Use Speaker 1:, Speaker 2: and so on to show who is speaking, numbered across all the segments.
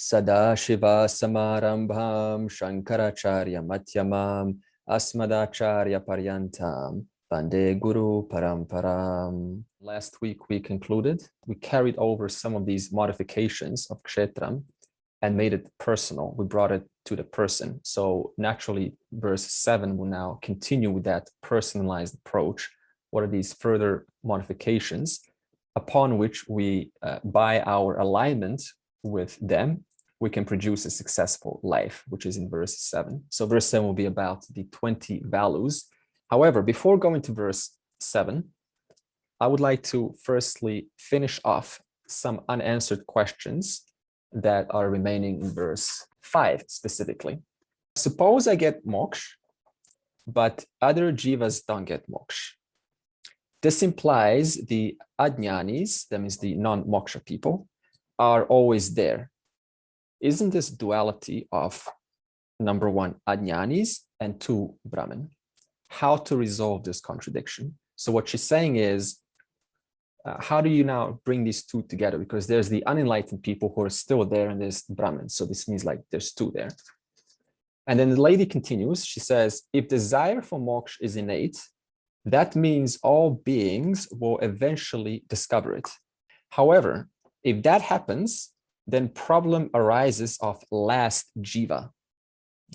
Speaker 1: Sadashiva Samarambham Shankaracharya Madhyamam Asmadacharya Paryantam Vande Guru Paramparam. Last week we carried over some of these modifications of Kshetram and made it personal. We brought it to the person. So naturally, verse 7 will now continue with that personalized approach. What are these further modifications upon which we, by our alignment with them, we can produce a successful life, which is in verse 7. So verse 7 will be about the 20 values. However, before going to verse 7, I would like to firstly finish off some unanswered questions that are remaining in verse 5 specifically. Suppose I get moksha, but other jivas don't get moksha. This implies the ajnanis, that means the non-moksha people, are always there. Isn't this duality of number one, ajnanis, and two, Brahman? How to resolve this contradiction? So what she's saying is, how do you now bring these two together? Because there's the unenlightened people who are still there, and there's Brahman. So this means like there's two there. And then the lady continues, she says, if desire for moksha is innate, that means all beings will eventually discover it. However, if that happens, then problem arises of last jiva.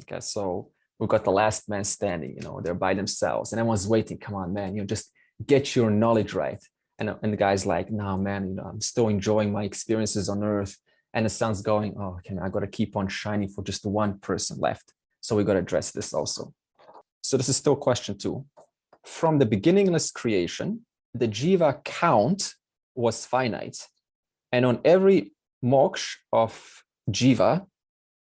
Speaker 1: Okay, so we've got the last man standing, they're by themselves and everyone's waiting. Come on, man, just get your knowledge right. And the guy's like, no, man, I'm still enjoying my experiences on earth. And the sun's going, oh, okay, I got to keep on shining for just one person left. So we got to address this also. So this is still question 2. From the beginningless creation, the jiva count was finite. And on every moksha of jiva,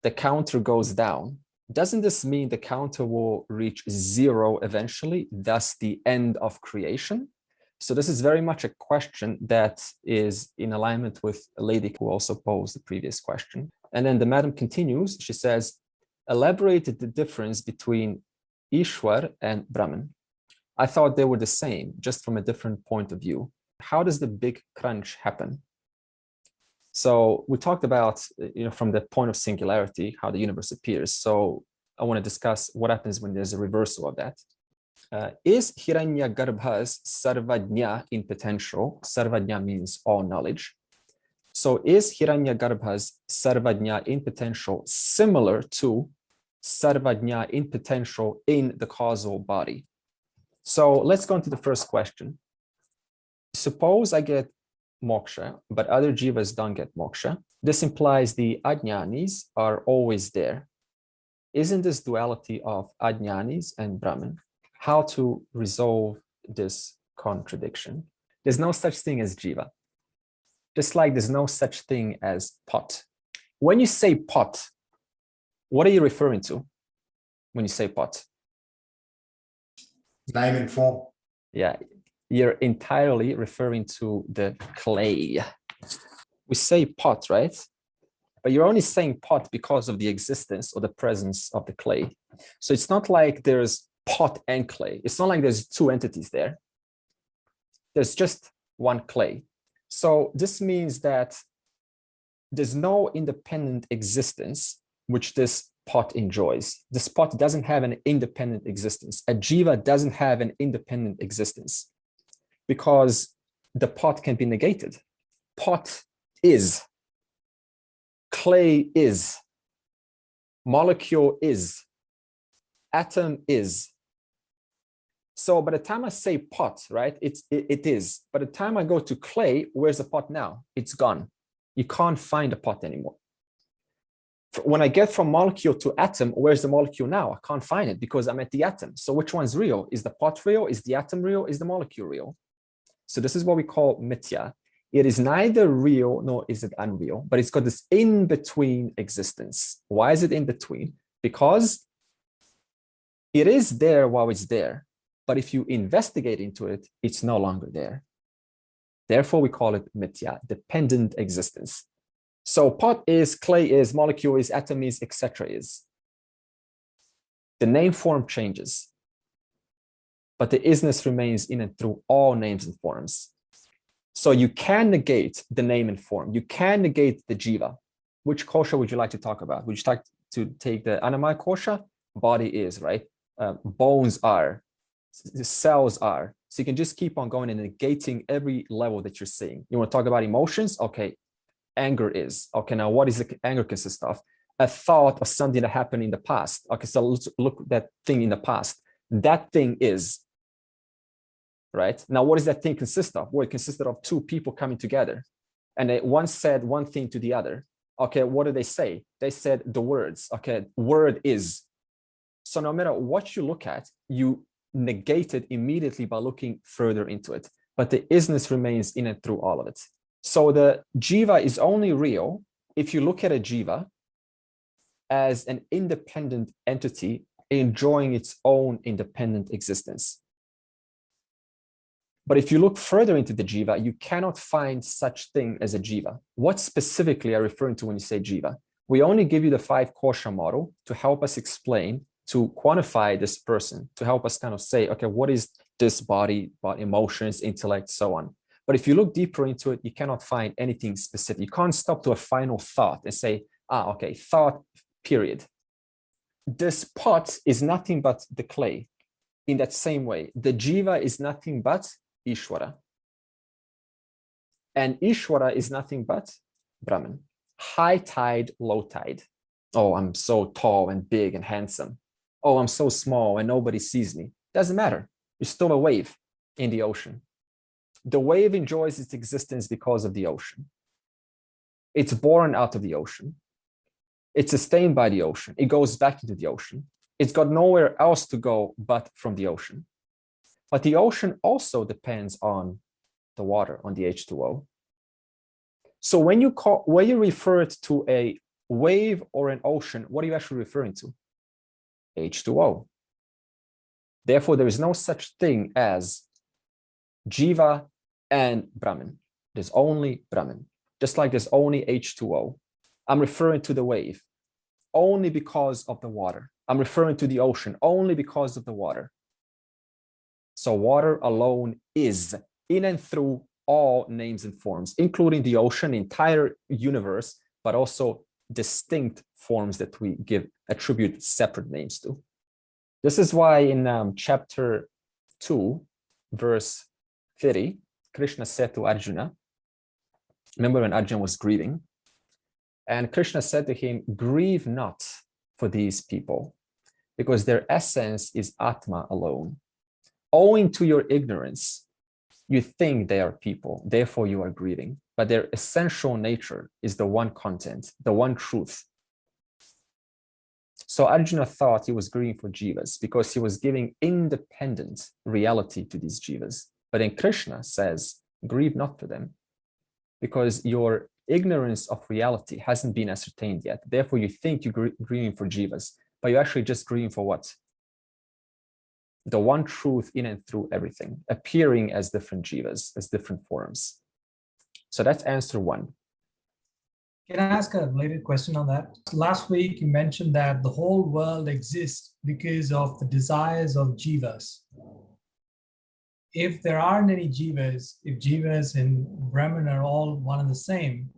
Speaker 1: the counter goes down. Doesn't this mean the counter will reach 0 eventually, thus the end of creation? So this is very much a question that is in alignment with a lady who also posed the previous question. And then the madam continues, she says, elaborate the difference between Ishwara and Brahman. I thought they were the same, just from a different point of view. How does the big crunch happen? So we talked about, from the point of singularity, how the universe appears. So I want to discuss what happens when there's a reversal of that. Is Hiranyagarbha's sarvajna in potential? Sarvajna means all knowledge. So is Hiranyagarbha's sarvajna in potential similar to sarvajna in potential in the causal body? So let's go into the first question. Suppose I get moksha, but other jivas don't get moksha. This implies the ajnanis are always there. Isn't this duality of ajnanis and Brahman? How to resolve this contradiction? There's no such thing as jiva. Just like there's no such thing as pot. When you say pot, what are you referring to when you say pot?
Speaker 2: Name and form.
Speaker 1: Yeah, you're entirely referring to the clay. We say pot, right? But you're only saying pot because of the existence or the presence of the clay. So it's not like there's pot and clay. It's not like there's two entities there. There's just one clay. So this means that there's no independent existence which this pot enjoys. This pot doesn't have an independent existence. A jiva doesn't have an independent existence because the pot can be negated. Pot is, clay is, molecule is, atom is. So by the time I say pot, right, it is. By the time I go to clay, where's the pot now? It's gone. You can't find a pot anymore. When I get from molecule to atom, where's the molecule now? I can't find it because I'm at the atom. So which one's real? Is the pot real? Is the atom real? Is the molecule real? So this is what we call mithya. It is neither real nor is it unreal, but it's got this in-between existence. Why is it in between? Because it is there while it's there. But if you investigate into it, it's no longer there. Therefore, we call it mithya, dependent existence. So pot is, clay is, molecule is, atom is, etc. is. The name form changes, but the isness remains in and through all names and forms. So you can negate the name and form. You can negate the jiva. which kosha would you like to talk about? Would you like to take the Annamaya kosha? Body is, right? Bones are, the cells are. So you can just keep on going and negating every level that you're seeing. You want to talk about emotions? Okay, anger is. Okay, now what is the anger consist of? A thought of something that happened in the past. Okay, so let's look at that thing in the past. That thing is, right? Now, what does that thing consist of? Well, it consisted of two people coming together. And one said one thing to the other. Okay, what did they say? They said the words. Okay, word is. So no matter what you look at, you negate it immediately by looking further into it. But the isness remains in and through all of it. So the jiva is only real if you look at a jiva as an independent entity enjoying its own independent existence. But if you look further into the jiva, you cannot find such thing as a jiva. What specifically are you referring to when you say jiva? We only give you the 5 kosha model to help us explain, to quantify this person, to help us kind of say, okay, what is this body, emotions, intellect, so on. But if you look deeper into it, you cannot find anything specific. You can't stop to a final thought and say, okay, thought, period. This pot is nothing but the clay. In that same way, the jiva is nothing but Ishvara. And Ishwara is nothing but Brahman. High tide, low tide. Oh, I'm so tall and big and handsome. Oh, I'm so small and nobody sees me. Doesn't matter. You're still a wave in the ocean. The wave enjoys its existence because of the ocean. It's born out of the ocean. It's sustained by the ocean. It goes back into the ocean. It's got nowhere else to go but from the ocean. But the ocean also depends on the water, on the H2O. So when you refer it to a wave or an ocean, what are you actually referring to? H2O. Therefore, there is no such thing as jiva and Brahman. There's only Brahman. Just like there's only H2O. I'm referring to the wave only because of the water. I'm referring to the ocean only because of the water. So water alone is in and through all names and forms, including the ocean, entire universe, but also distinct forms that we attribute separate names to. This is why in chapter 2, verse 30, Krishna said to Arjuna, remember when Arjuna was grieving, and Krishna said to him, grieve not for these people, because their essence is Atma alone. Owing to your ignorance, you think they are people, therefore you are grieving, but their essential nature is the one content, the one truth. So Arjuna thought he was grieving for jivas because he was giving independent reality to these jivas. But then Krishna says, grieve not for them, because your ignorance of reality hasn't been ascertained yet. Therefore, you think you're grieving for jivas, but you're actually just grieving for what? The one truth in and through everything, appearing as different jivas, as different forms. So that's answer 1.
Speaker 2: Can I ask a related question on that? Last week, you mentioned that the whole world exists because of the desires of jivas. If there aren't any jivas, if jivas and Brahman are all one and the same,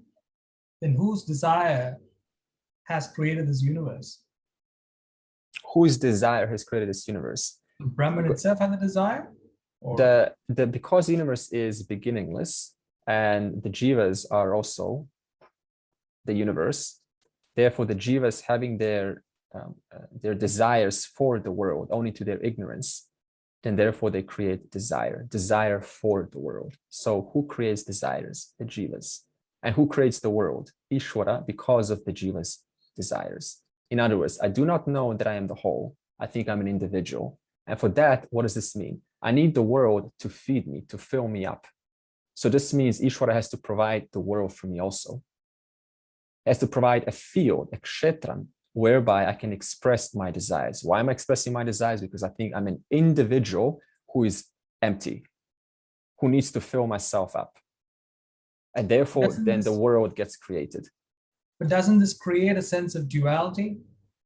Speaker 2: then whose desire has created this universe?
Speaker 1: Whose desire has created this universe?
Speaker 2: Brahman itself had the desire? Or?
Speaker 1: Because the universe is beginningless and the jivas are also the universe, therefore the jivas having their desires for the world only to their ignorance, then therefore they create desire for the world. So who creates desires? The jivas. And who creates the world? Ishwara, because of the jivas' desires. In other words, I do not know that I am the whole. I think I'm an individual. And for that, what does this mean? I need the world to feed me, to fill me up. So this means Ishwara has to provide the world for me also. It has to provide a field, a kshetram, whereby I can express my desires. Why am I expressing my desires? Because I think I'm an individual who is empty, who needs to fill myself up. And therefore, then the world gets created.
Speaker 2: But doesn't this create a sense of duality?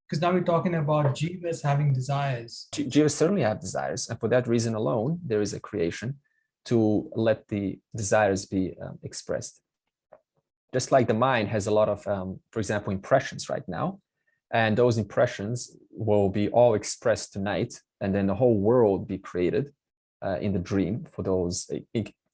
Speaker 2: Because now we're talking about jivas having desires.
Speaker 1: Jivas certainly have desires. And for that reason alone, there is a creation to let the desires be expressed. Just like the mind has a lot of, for example, impressions right now, and those impressions will be all expressed tonight, and then the whole world be created in the dream for those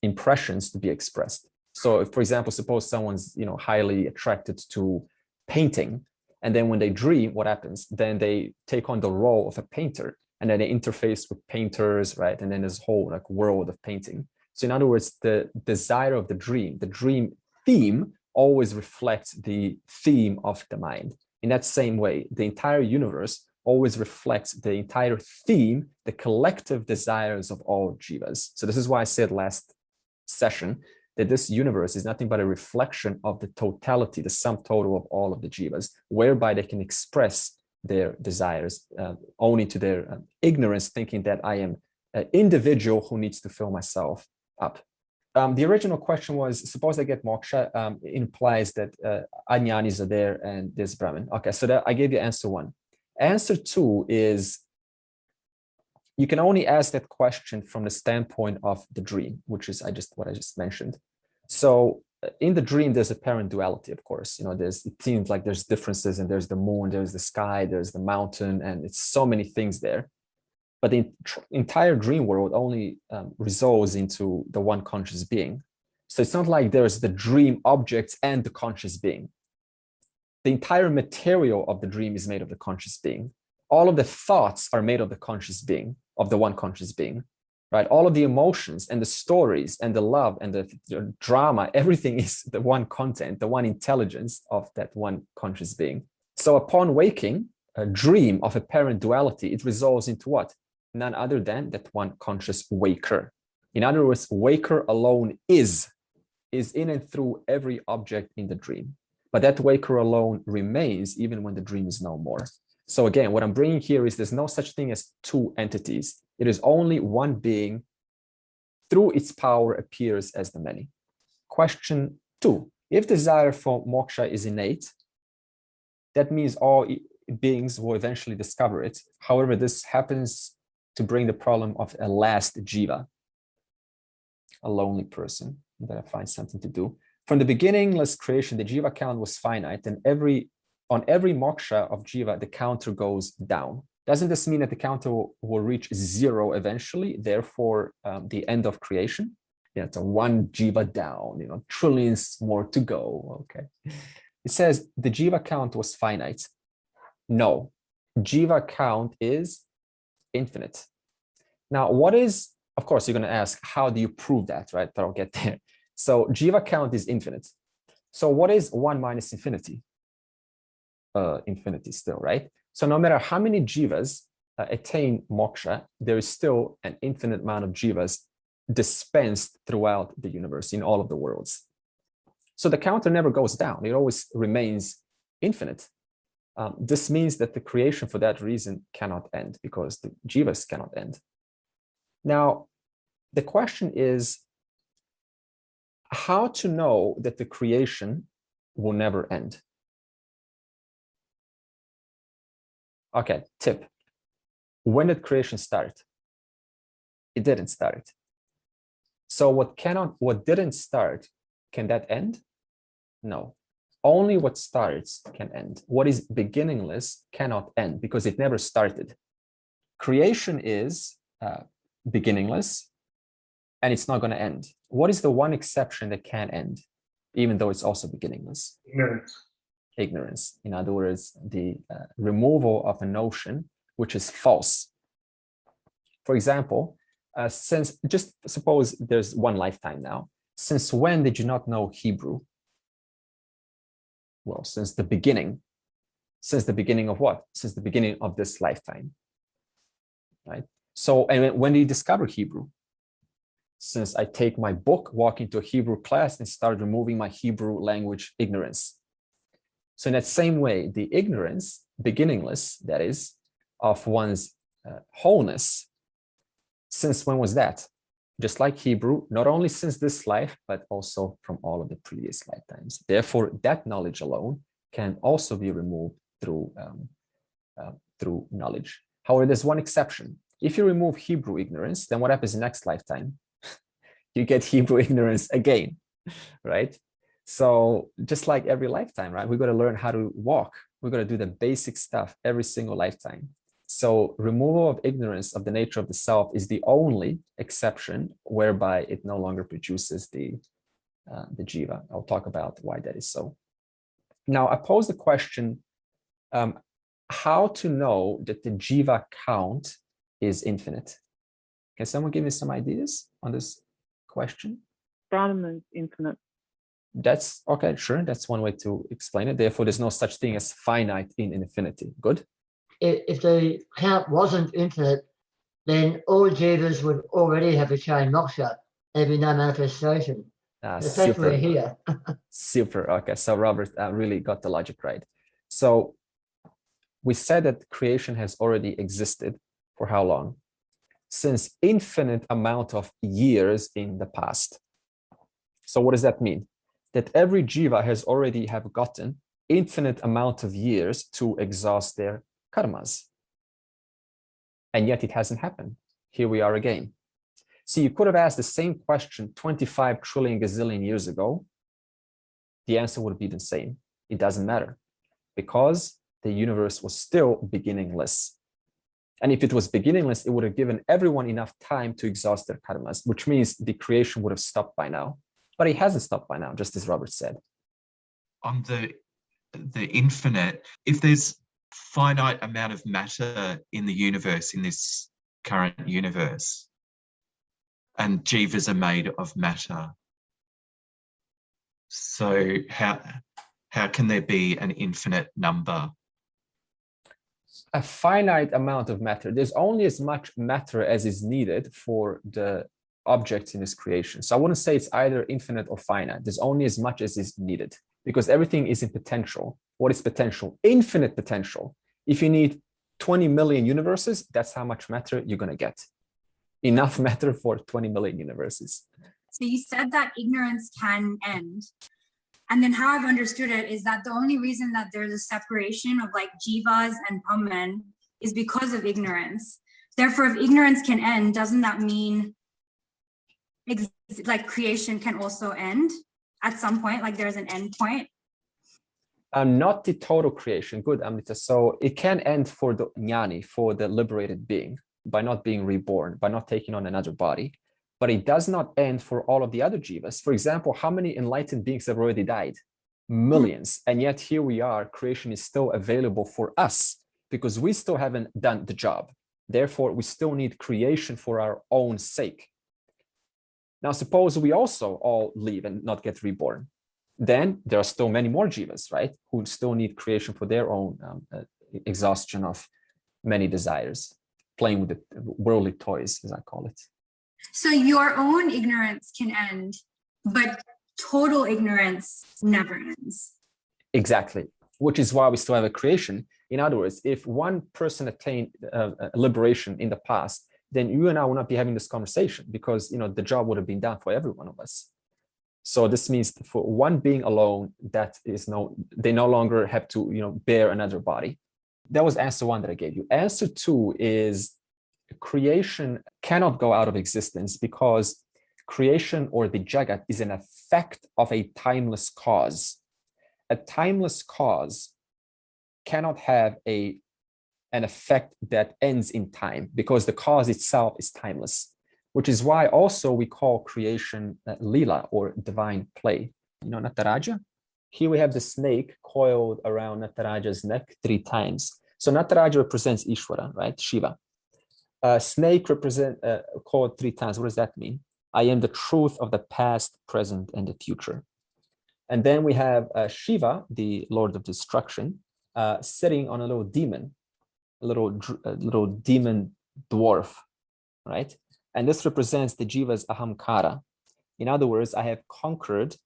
Speaker 1: impressions to be expressed. So if, for example, suppose someone's highly attracted to painting, and then when they dream, what happens? Then they take on the role of a painter, and then they interface with painters, right? And then there's a whole world of painting. So in other words, the desire of the dream theme always reflects the theme of the mind. In that same way, the entire universe always reflects the entire theme, the collective desires of all jivas. So this is why I said last session that this universe is nothing but a reflection of the totality, the sum total of all of the jivas, whereby they can express their desires only to their ignorance, thinking that I am an individual who needs to fill myself up. The original question was, suppose I get moksha, it implies that ajnanis are there and there's Brahman. Okay, so that I gave you answer one. Answer two is, you can only ask that question from the standpoint of the dream, which is what I just mentioned. So in the dream, there's apparent duality, of course. It seems like there's differences, and there's the moon, there's the sky, there's the mountain, and it's so many things there. But the entire dream world only resolves into the one conscious being. So it's not like there's the dream objects and the conscious being. The entire material of the dream is made of the conscious being. All of the thoughts are made of the conscious being, of the one conscious being, right? All of the emotions and the stories and the love and the drama, everything is the one content, the one intelligence of that one conscious being. So upon waking, a dream of apparent duality, it resolves into what? None other than that one conscious waker. In other words, waker alone is in and through every object in the dream. But that waker alone remains even when the dream is no more. So again, what I'm bringing here is there's no such thing as two entities. It is only one being. Through its power appears as the many. Question two, if desire for moksha is innate, that means all beings will eventually discover it. However, this happens to bring the problem of a last jiva, a lonely person that finds something to do. From the beginningless creation, the jiva count was finite, and on every moksha of jiva, the counter goes down. Doesn't this mean that the counter will reach zero eventually, therefore the end of creation? It's a one jiva down, trillions more to go, okay. It says the jiva count was finite. No, jiva count is infinite. Now, of course, you're going to ask, how do you prove that, right? But I'll get there. So jiva count is infinite. So what is 1 minus infinity? Infinity still, right? So no matter how many jivas attain moksha, there is still an infinite amount of jivas dispensed throughout the universe, in all of the worlds. So the counter never goes down. It always remains infinite. This means that the creation for that reason cannot end, because the jivas cannot end. Now, the question is how to know that the creation will never end. Okay, tip. When did creation start? It didn't start. So what didn't start, can that end? No. Only what starts can end. What is beginningless cannot end because it never started. Creation is beginningless and it's not going to end. What is the one exception that can end, even though it's also beginningless? Ignorance. In other words, the removal of a notion which is false. For example, since just suppose there's one lifetime now. Since when did you not know Hebrew? Well, since the beginning. Since the beginning of what? Since the beginning of this lifetime, right? So, and when do you discover Hebrew? Since I take my book, walk into a Hebrew class and start removing my Hebrew language ignorance. So in that same way, the ignorance, beginningless, that is, of one's wholeness, since when was that? Just like Hebrew, not only since this life, but also from all of the previous lifetimes. Therefore, that knowledge alone can also be removed through knowledge. However, there's one exception. If you remove Hebrew ignorance, then what happens in the next lifetime? You get Hebrew ignorance again, right? So just like every lifetime, right? We've got to learn how to walk. We've got to do the basic stuff every single lifetime. So removal of ignorance of the nature of the self is the only exception whereby it no longer produces the jiva. I'll talk about why that is so. Now, I pose the question, how to know that the jiva count is infinite? Can someone give me some ideas on this question?
Speaker 3: Brahman's infinite.
Speaker 1: That's okay, sure. That's one way to explain it. Therefore, there's no such thing as finite in infinity. Good.
Speaker 4: If the count wasn't infinite, then all jivas would already have achieved moksha. There'd be no manifestation. The fact we're here.
Speaker 1: Super. Okay. So Robert really got the logic right. So we said that creation has already existed for how long? Since infinite amount of years in the past. So what does that mean? That every jiva has already have gotten infinite amount of years to exhaust their karmas. And yet it hasn't happened. Here we are again. So you could have asked the same question 25 trillion gazillion years ago. The answer would be the same. It doesn't matter because the universe was still beginningless. And if it was beginningless, it would have given everyone enough time to exhaust their karmas, which means the creation would have stopped by now. But it hasn't stopped by now, just as Robert said.
Speaker 5: On the infinite, if there's finite amount of matter in the universe, in this current universe, and jivas are made of matter, so how can there be an infinite number?
Speaker 1: A finite amount of matter. There's only as much matter as is needed for the objects in this creation. So I wouldn't say it's either infinite or finite. There's only as much as is needed because everything is in potential. What is potential? Infinite potential. If you need 20 million universes, that's how much matter you're going to get. Enough matter for 20 million universes.
Speaker 6: So you said that ignorance can end. And then how I've understood it is that the only reason that there's a separation of like jivas and Brahman is because of ignorance. Therefore, if ignorance can end, doesn't that mean like creation can also end at some point? Like there's an end point?
Speaker 1: Not the total creation. Good, Amrita. So it can end for the jnani, for the liberated being, by not being reborn, by not taking on another body. But it does not end for all of the other jivas. For example, how many enlightened beings have already died? Millions. And yet here we are, creation is still available for us because we still haven't done the job. Therefore, we still need creation for our own sake. Now, suppose we also all leave and not get reborn. Then there are still many more jivas, right? Who still need creation for their own exhaustion of many desires, playing with the worldly toys, as I call it.
Speaker 6: So your own ignorance can end, but total ignorance never ends.
Speaker 1: Exactly, which is why we still have a creation. In other words, if one person attained liberation in the past, then you and I will not be having this conversation because the job would have been done for every one of us. So this means for one being alone, they no longer have to bear another body. That was answer one that I gave you. Answer two is creation cannot go out of existence because creation or the jagat is an effect of a timeless cause. A timeless cause cannot have an effect that ends in time because the cause itself is timeless, which is why also we call creation lila or divine play. Nataraja? Here we have the snake coiled around Nataraja's neck 3 times. So Nataraja represents Ishvara, right? Shiva. Snake called 3 times. What does that mean? I am the truth of the past, present, and the future. And then we have Shiva, the Lord of Destruction, sitting on a little demon, a little demon dwarf, right? And this represents the jiva's ahamkara. In other words, I have conquered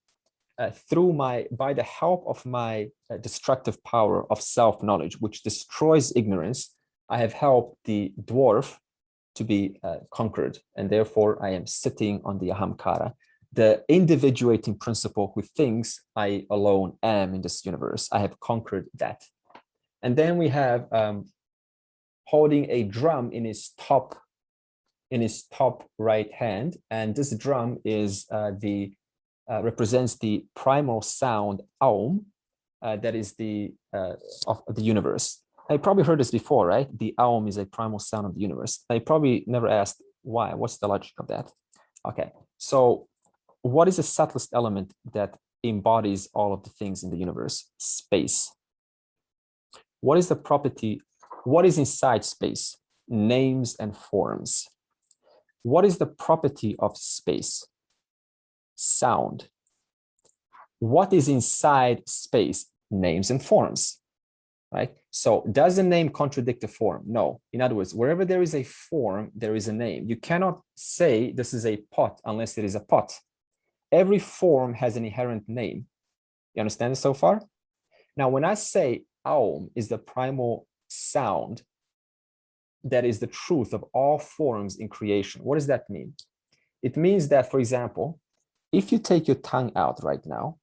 Speaker 1: by the help of my destructive power of self-knowledge, which destroys ignorance. I have helped the dwarf to be conquered, and therefore I am sitting on the ahamkara, the individuating principle who thinks I alone am in this universe. I have conquered that. And then we have holding a drum in his top right hand, and this drum is the represents the primal sound Aum, that is the of the universe. I probably heard this before, right? The Aum is a primal sound of the universe. I probably never asked why. What's the logic of that? Okay, so what is the subtlest element that embodies all of the things in the universe? Space. What is the property? What is inside space? Names and forms. What is the property of space? Sound. What is inside space? Names and forms, right? So does the name contradict the form? No. In other words, wherever there is a form, there is a name. You cannot say this is a pot unless it is a pot. Every form has an inherent name. You understand it so far? Now, when I say Aum is the primal sound, that is the truth of all forms in creation. What does that mean? It means that, for example, if you take your tongue out right now,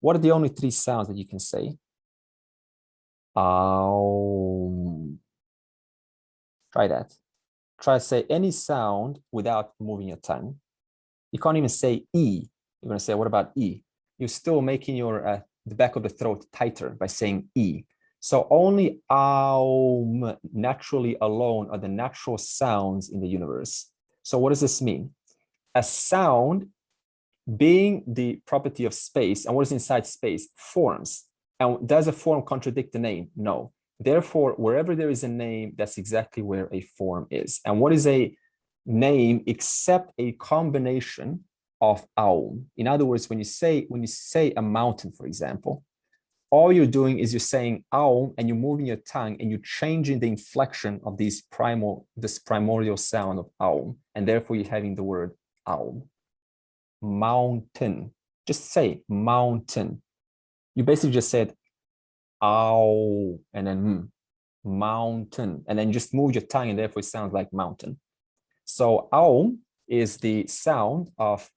Speaker 1: what are the only three sounds that you can say? Aum. Try that. Try to say any sound without moving your tongue. You can't even say E. You're going to say, what about E? You're still making your the back of the throat tighter by saying E. So only Aum, naturally alone, are the natural sounds in the universe. So what does this mean? A sound being the property of space, and what is inside space? Forms. And does a form contradict the name? No. Therefore, wherever there is a name, that's exactly where a form is. And what is a name except a combination of Aum? In other words, when you say a mountain, for example, all you're doing is you're saying Aum and you're moving your tongue and you're changing the inflection of this primordial sound of Aum. And therefore you're having the word Aum. Mountain. Just say mountain. You basically just said ow and then mountain, and then just move your tongue and therefore it sounds like mountain. So Aum is the sound of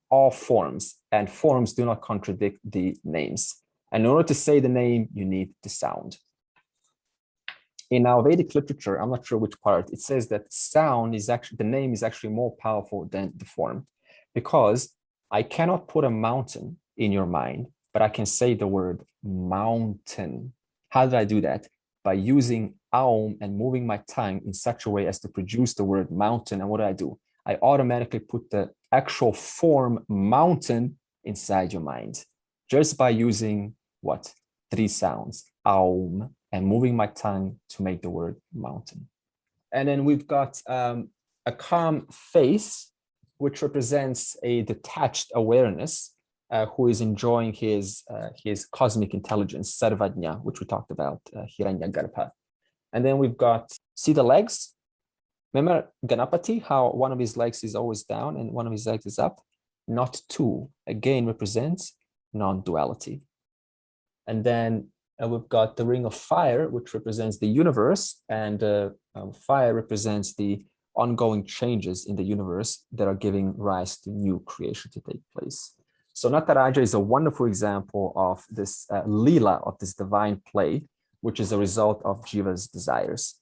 Speaker 1: all forms, and forms do not contradict the names. And in order to say the name, you need the sound. In our Vedic literature, I'm not sure which part, it says that sound is actually, the name is actually more powerful than the form, because I cannot put a mountain in your mind, but I can say the word mountain. How did I do that? By using Aum and moving my tongue in such a way as to produce the word mountain. And what do? I automatically put the actual form mountain inside your mind, just by using what? Three sounds, Aum, and moving my tongue to make the word mountain. And then we've got a calm face, which represents a detached awareness, who is enjoying his cosmic intelligence, Sarvajna, which we talked about, Hiranyagarbha. And then we've got, see the legs? Remember Ganapati, how one of his legs is always down and one of his legs is up? Not two, again, represents non-duality. And then we've got the ring of fire, which represents the universe, and fire represents the ongoing changes in the universe that are giving rise to new creation to take place. So Nataraja is a wonderful example of this lila, of this divine play, which is a result of jiva's desires.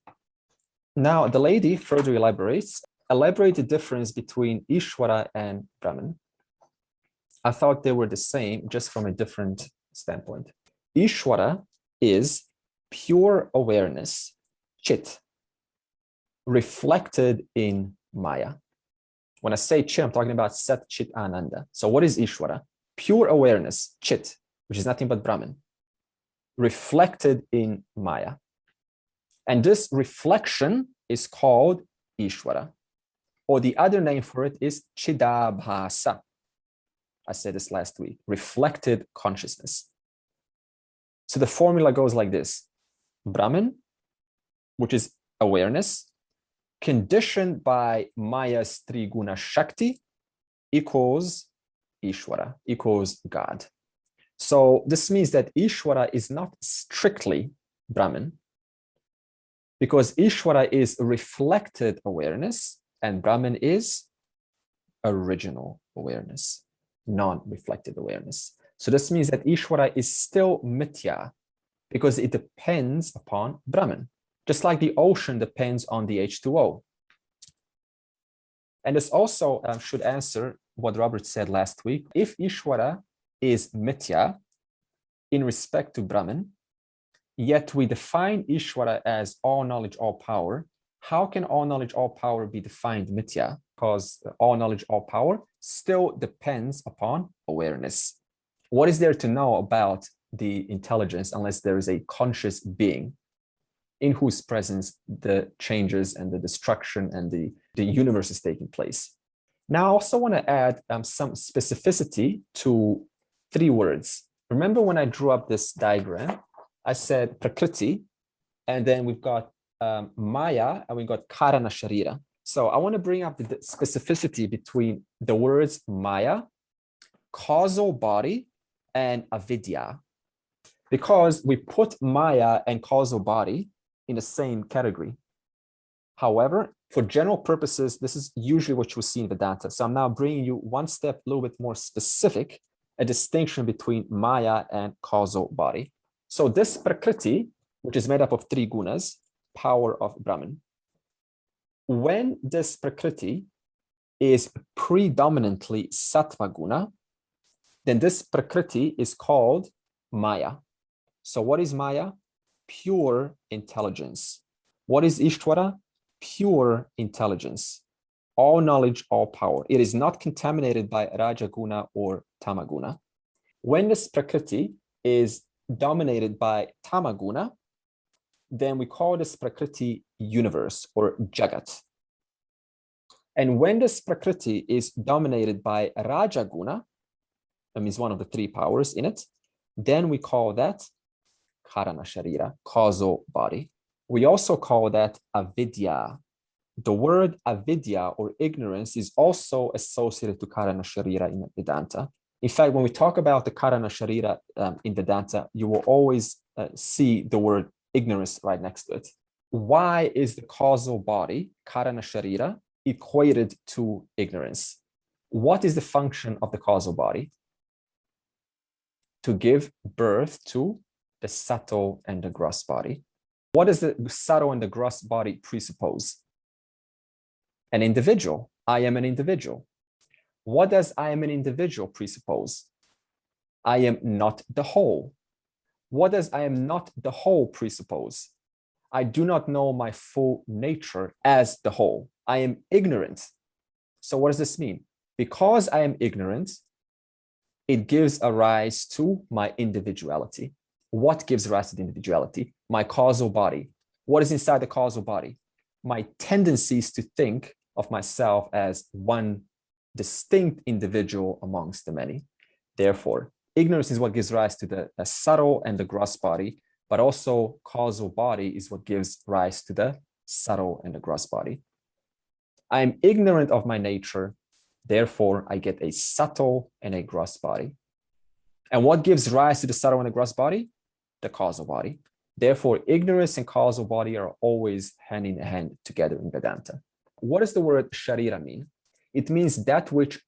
Speaker 1: Now, the lady further elaborate the difference between Ishwara and Brahman. I thought they were the same, just from a different standpoint. Ishwara is pure awareness, chit, reflected in Maya. When I say chit, I'm talking about Sat Chit Ananda. So what is Ishwara? Pure awareness, chit, which is nothing but Brahman, reflected in Maya. And this reflection is called Ishwara, or the other name for it is Chidabhasa. I said this last week, reflected consciousness. So the formula goes like this: Brahman, which is awareness, conditioned by Maya's Triguna Shakti, equals Ishwara, equals God. So this means that Ishwara is not strictly Brahman, because Ishwara is reflected awareness and Brahman is original awareness, non-reflected awareness. So this means that Ishwara is still Mithya, because it depends upon Brahman, just like the ocean depends on the H2O. And this also should answer what Robert said last week. If Ishwara is mithya in respect to Brahman, yet we define Ishwara as all knowledge, all power, how can all knowledge, all power be defined mithya? Because all knowledge, all power still depends upon awareness. What is there to know about the intelligence unless there is a conscious being in whose presence the changes and the destruction and the universe is taking place? Now, I also want to add some specificity to 3 words. Remember when I drew up this diagram, I said Prakriti, and then we've got Maya, and we've got Karana Sharira. So I want to bring up the specificity between the words Maya, causal body, and Avidya, because we put Maya and causal body in the same category. However, for general purposes, this is usually what you'll see in Vedanta. So I'm now bringing you one step a little bit more specific, a distinction between Maya and causal body. So this Prakriti, which is made up of 3 gunas, power of Brahman, when this Prakriti is predominantly Sattva guna, then this Prakriti is called Maya. So what is Maya? Pure intelligence. What is Ishvara? Pure intelligence. All knowledge, all power. It is not contaminated by Raja guna or Tamaguna. When this Prakriti is dominated by Tamaguna, then we call this Prakriti universe or Jagat. And when this Prakriti is dominated by Raja guna, that means one of the 3 powers in it, then we call that Karana Sharira, causal body. We also call that Avidya. The word Avidya or ignorance is also associated to Karana Sharira in Vedanta. In fact, when we talk about the Karana Sharira in Vedanta, you will always see the word ignorance right next to it. Why is the causal body, Karana Sharira, equated to ignorance? What is the function of the causal body? To give birth to the subtle and the gross body. What does the subtle and the gross body presuppose? An individual. I am an individual. What does I am an individual presuppose? I am not the whole. What does I am not the whole presuppose? I do not know my full nature as the whole. I am ignorant. So what does this mean? Because I am ignorant, it gives a rise to my individuality. What gives rise to the individuality? My causal body. What is inside the causal body? My tendencies to think of myself as one distinct individual amongst the many. Therefore, ignorance is what gives rise to the subtle and the gross body, but also causal body is what gives rise to the subtle and the gross body. I am ignorant of my nature, therefore I get a subtle and a gross body. And what gives rise to the subtle and the gross body? The causal body. Therefore, ignorance and causal body are always hand in hand together in Vedanta. What does the word sharira mean? It means that which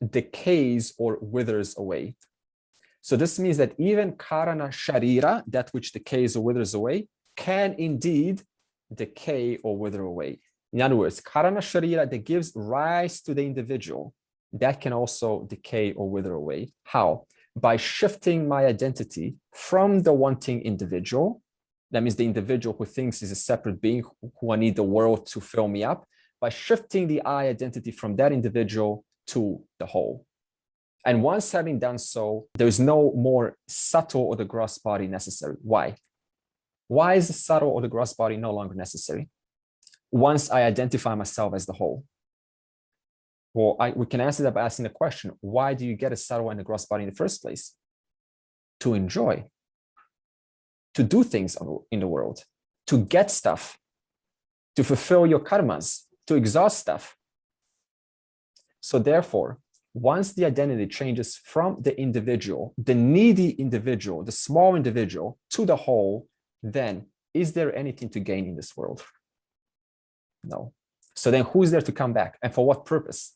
Speaker 1: decays or withers away. So this means that even karana sharira, that which decays or withers away, can indeed decay or wither away. In other words, karana sharira that gives rise to the individual, that can also decay or wither away. How? By shifting my identity from the wanting individual, that means the individual who thinks is a separate being, who I need the world to fill me up, by shifting the I identity from that individual to the whole. And once having done so, there's no more subtle or the gross body necessary. Why? Why is the subtle or the gross body no longer necessary? Once I identify myself as the whole. Well, we can answer that by asking the question, why do you get a subtle and a gross body in the first place? To enjoy, to do things in the world, to get stuff, to fulfill your karmas, to exhaust stuff. So therefore, once the identity changes from the individual, the needy individual, the small individual, to the whole, then is there anything to gain in this world? No. So then who's there to come back? And for what purpose?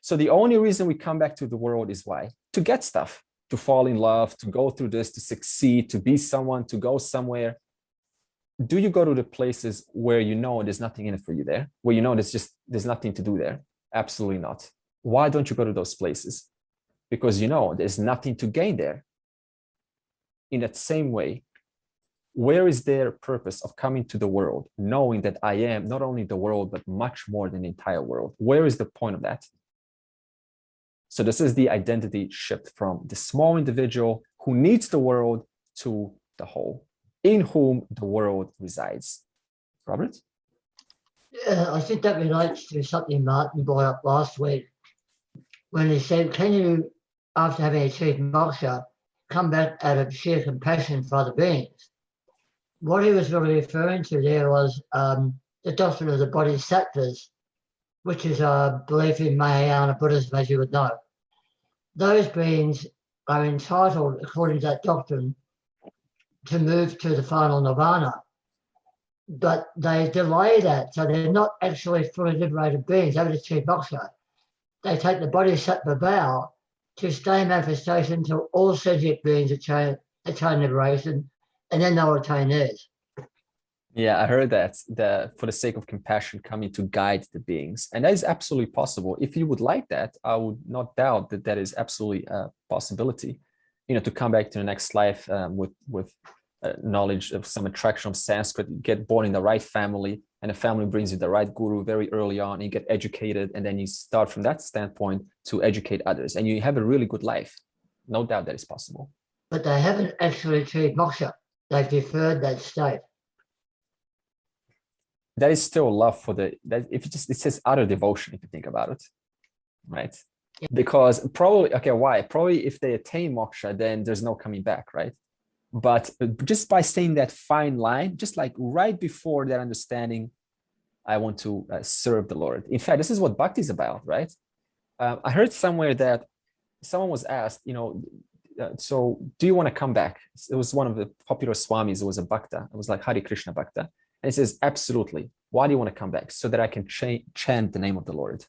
Speaker 1: So the only reason we come back to the world is why? To get stuff, to fall in love, to go through this, to succeed, to be someone, to go somewhere. Do you go to the places where you know there's nothing in it for you there? Where you know there's nothing to do there? Absolutely not. Why don't you go to those places? Because you know there's nothing to gain there. In that same way, where is their purpose of coming to the world, knowing that I am not only the world, but much more than the entire world? Where is the point of that? So this is the identity shift from the small individual who needs the world to the whole, in whom the world resides. Robert?
Speaker 4: I think that relates to something Martin brought up last week when he said, can you, after having achieved moksha, come back out of sheer compassion for other beings? What he was really referring to there was the doctrine of the bodhisattvas, which is a belief in Mahayana Buddhism, as you would know. Those beings are entitled, according to that doctrine, to move to the final nirvana. But they delay that, so they're not actually fully liberated beings. They haven't achieved moksha. They take the bodhisattva vow to stay in manifestation until all sentient beings attain liberation, and then they'll attain theirs.
Speaker 1: Yeah, I heard that, for the sake of compassion coming to guide the beings. And that is absolutely possible. If you would like that, I would not doubt that that is absolutely a possibility. You know, to come back to the next life with knowledge of some attraction of Sanskrit, you get born in the right family, and the family brings you the right guru very early on, and you get educated, and then you start from that standpoint to educate others, and you have a really good life. No doubt that is possible.
Speaker 4: But they haven't actually achieved moksha. They've deferred that state.
Speaker 1: That is still love for it says utter devotion, if you think about it, right? Yeah. Because probably, okay, why? Probably if they attain moksha, then there's no coming back, right? But just by saying that fine line, just like right before that understanding, I want to serve the Lord. In fact, this is what bhakti is about, right? I heard somewhere that someone was asked, you know, so do you want to come back? It was one of the popular swamis. It was a bhakta. It was like Hare Krishna bhakta. And he says, absolutely. Why do you want to come back? So that I can chant the name of the Lord.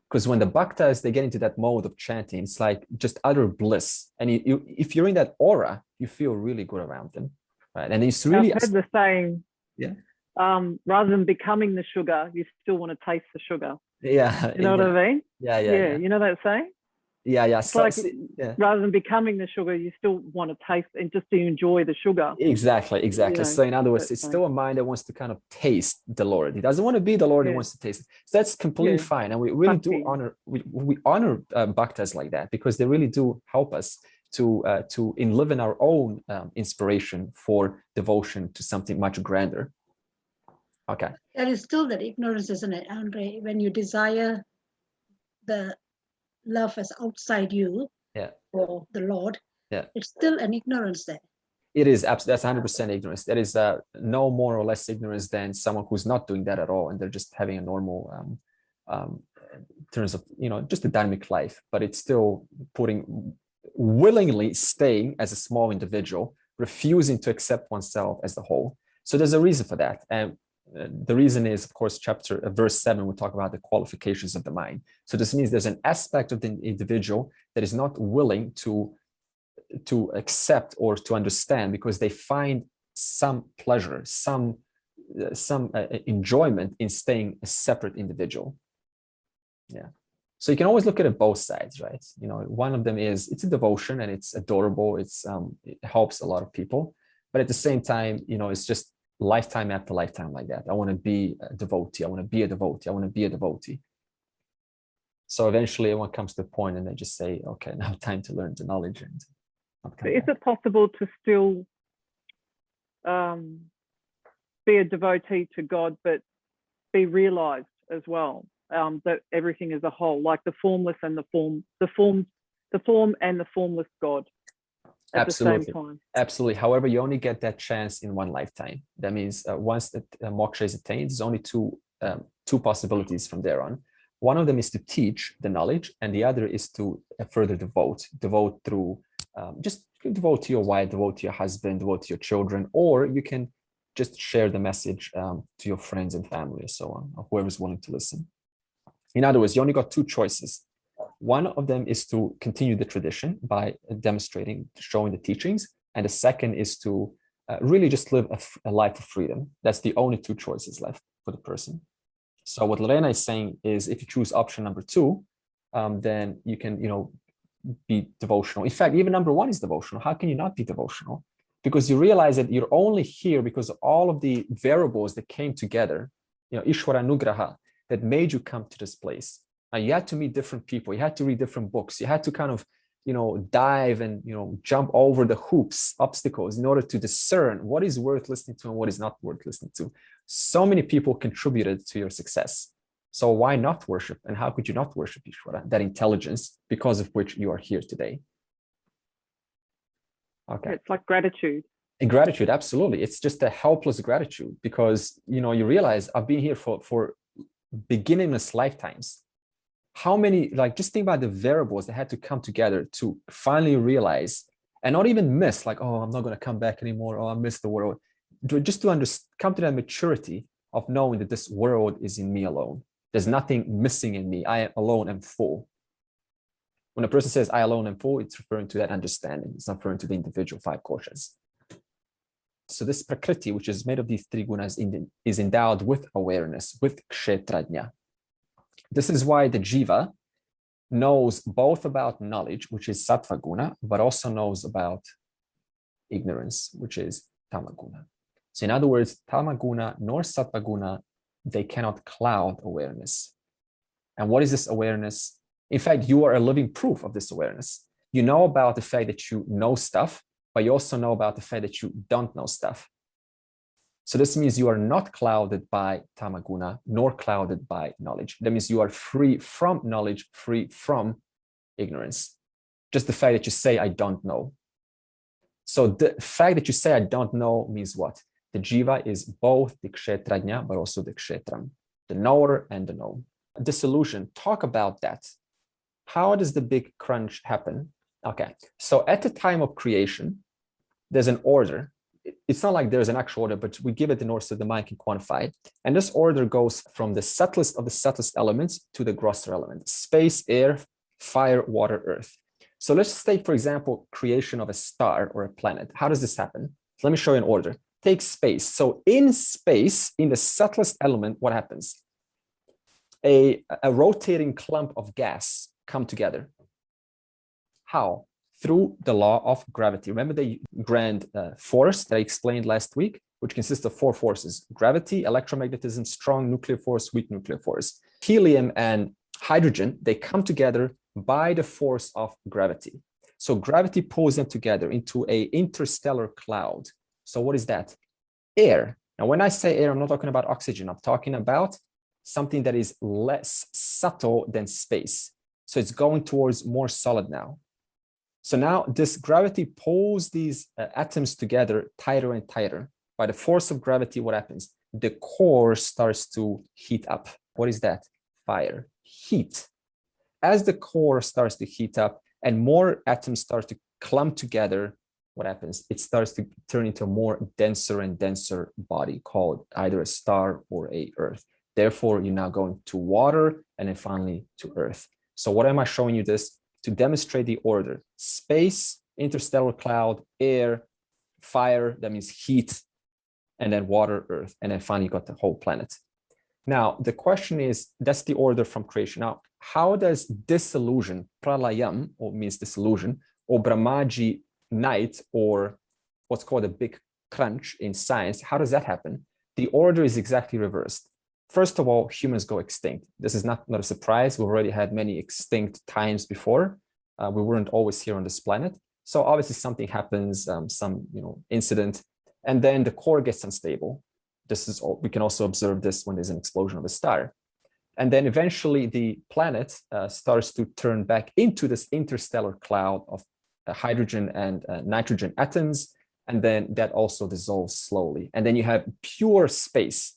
Speaker 1: Because when the bhaktas, they get into that mode of chanting, it's like just utter bliss. And if you're in that aura, you feel really good around them, right? And it's really—
Speaker 3: I've heard the saying,
Speaker 1: yeah.
Speaker 3: Rather than becoming the sugar, you still want to taste the sugar.
Speaker 1: Yeah.
Speaker 3: You know what I mean?
Speaker 1: Yeah.
Speaker 3: You know that saying?
Speaker 1: Yeah.
Speaker 3: It's like, rather than becoming the sugar, you still want to taste and just to enjoy the sugar.
Speaker 1: Exactly. You know, so in other words, it's still a mind that wants to kind of taste the Lord. He doesn't want to be the Lord, he wants to taste it. So that's completely fine. And we really do honor, we honor bhaktas like that, because they really do help us to live in our own inspiration for devotion to something much grander. Okay.
Speaker 7: There is still that ignorance, isn't it, Andre? When you desire the love as outside you, or the Lord, it's still an ignorance there.
Speaker 1: It is absolutely, that's 100% ignorance. That is no more or less ignorance than someone who's not doing that at all, and they're just having a normal in terms of, you know, just a dynamic life. But it's still willingly staying as a small individual, refusing to accept oneself as the whole. So there's a reason for that, and the reason is, of course, verse 7, we talk about the qualifications of the mind. So this means there's an aspect of the individual that is not willing to accept or to understand, because they find some pleasure, some enjoyment in staying a separate individual. Yeah. So you can always look at it both sides, right? You know, one of them is it's a devotion and it's adorable. It helps a lot of people, but at the same time, you know, it's just lifetime after lifetime like that. I want to be a devotee. I want to be a devotee. I want to be a devotee. So eventually everyone comes to a point and they just say, okay, now time to learn the knowledge. And
Speaker 3: is it possible to still be a devotee to God, but be realized as well, that everything is a whole, like the formless and the form and the formless God?
Speaker 1: Absolutely. Absolutely. However, you only get that chance in one lifetime. That means once the moksha is attained, there's only two possibilities from there on. One of them is to teach the knowledge, and the other is to further devote through just devote to your wife, devote to your husband, devote to your children, or you can just share the message to your friends and family, or so on, or whoever's willing to listen. In other words, you only got two choices. One of them is to continue the tradition by demonstrating, showing the teachings. And the second is to really just live a life of freedom. That's the only two choices left for the person. So what Lorena is saying is, if you choose option number 2, then you can, be devotional. In fact, even number 1 is devotional. How can you not be devotional? Because you realize that you're only here because of all of the variables that came together, Ishvara Nugraha, that made you come to this place. You had to meet different people. You had to read different books. You had to kind of, dive and, jump over the hoops, obstacles in order to discern what is worth listening to and what is not worth listening to. So many people contributed to your success. So why not worship? And how could you not worship Ishvara, that intelligence because of which you are here today? Okay.
Speaker 3: It's like gratitude.
Speaker 1: And gratitude, absolutely. It's just a helpless gratitude because, you realize I've been here for beginningless lifetimes. How many, just think about the variables that had to come together to finally realize and not even miss, oh, I'm not going to come back anymore. Oh, I missed the world. Just to come to that maturity of knowing that this world is in me alone. There's nothing missing in me. I alone am full. When a person says, I alone am full, it's referring to that understanding. It's not referring to the individual 5 koshas. So this prakriti, which is made of these 3 gunas, is endowed with awareness, with kshetrajna. This is why the jiva knows both about knowledge, which is sattva guna, but also knows about ignorance, which is tamaguna. So in other words, tamaguna nor sattva guna, they cannot cloud awareness. And what is this awareness? In fact, you are a living proof of this awareness. You know about the fact that you know stuff, but you also know about the fact that you don't know stuff. So this means you are not clouded by tamaguna, nor clouded by knowledge. That means you are free from knowledge, free from ignorance. Just the fact that you say, I don't know. So the fact that you say, I don't know means what? The jiva is both the kshetrajna, but also the kshetram, the knower and the known. Dissolution, talk about that. How does the big crunch happen? Okay, so at the time of creation, there's an order. It's not like there's an actual order, but we give it in order so the mind can quantify it. And this order goes from the subtlest of the subtlest elements to the grosser elements: space, air, fire, water, earth. So let's take, for example, creation of a star or a planet. How does this happen? So let me show you an order. Take space. So in space, in the subtlest element, what happens? A rotating clump of gas come together. How? Through the law of gravity. Remember the grand force that I explained last week, which consists of 4 forces: gravity, electromagnetism, strong nuclear force, weak nuclear force. Helium and hydrogen, they come together by the force of gravity. So gravity pulls them together into an interstellar cloud. So what is that? Air. Now, when I say air, I'm not talking about oxygen. I'm talking about something that is less subtle than space. So it's going towards more solid now. So now this gravity pulls these atoms together tighter and tighter. By the force of gravity, what happens? The core starts to heat up. What is that? Fire, heat. As the core starts to heat up and more atoms start to clump together, what happens? It starts to turn into a more denser and denser body called either a star or a earth. Therefore, you're now going to water and then finally to earth. So what am I showing you this? To demonstrate the order: space, interstellar cloud, air, fire, that means heat, and then water, earth, and then finally you got the whole planet. Now, the question is, that's the order from creation. Now, how does dissolution, pralayam, or means dissolution, or brahmaji, night, or what's called a big crunch in science, how does that happen? The order is exactly reversed. First of all, humans go extinct. This is not a surprise. We've already had many extinct times before. We weren't always here on this planet. So obviously something happens, some incident, and then the core gets unstable. This is all, we can also observe this when there's an explosion of a star. And then eventually the planet starts to turn back into this interstellar cloud of hydrogen and nitrogen atoms. And then that also dissolves slowly. And then you have pure space.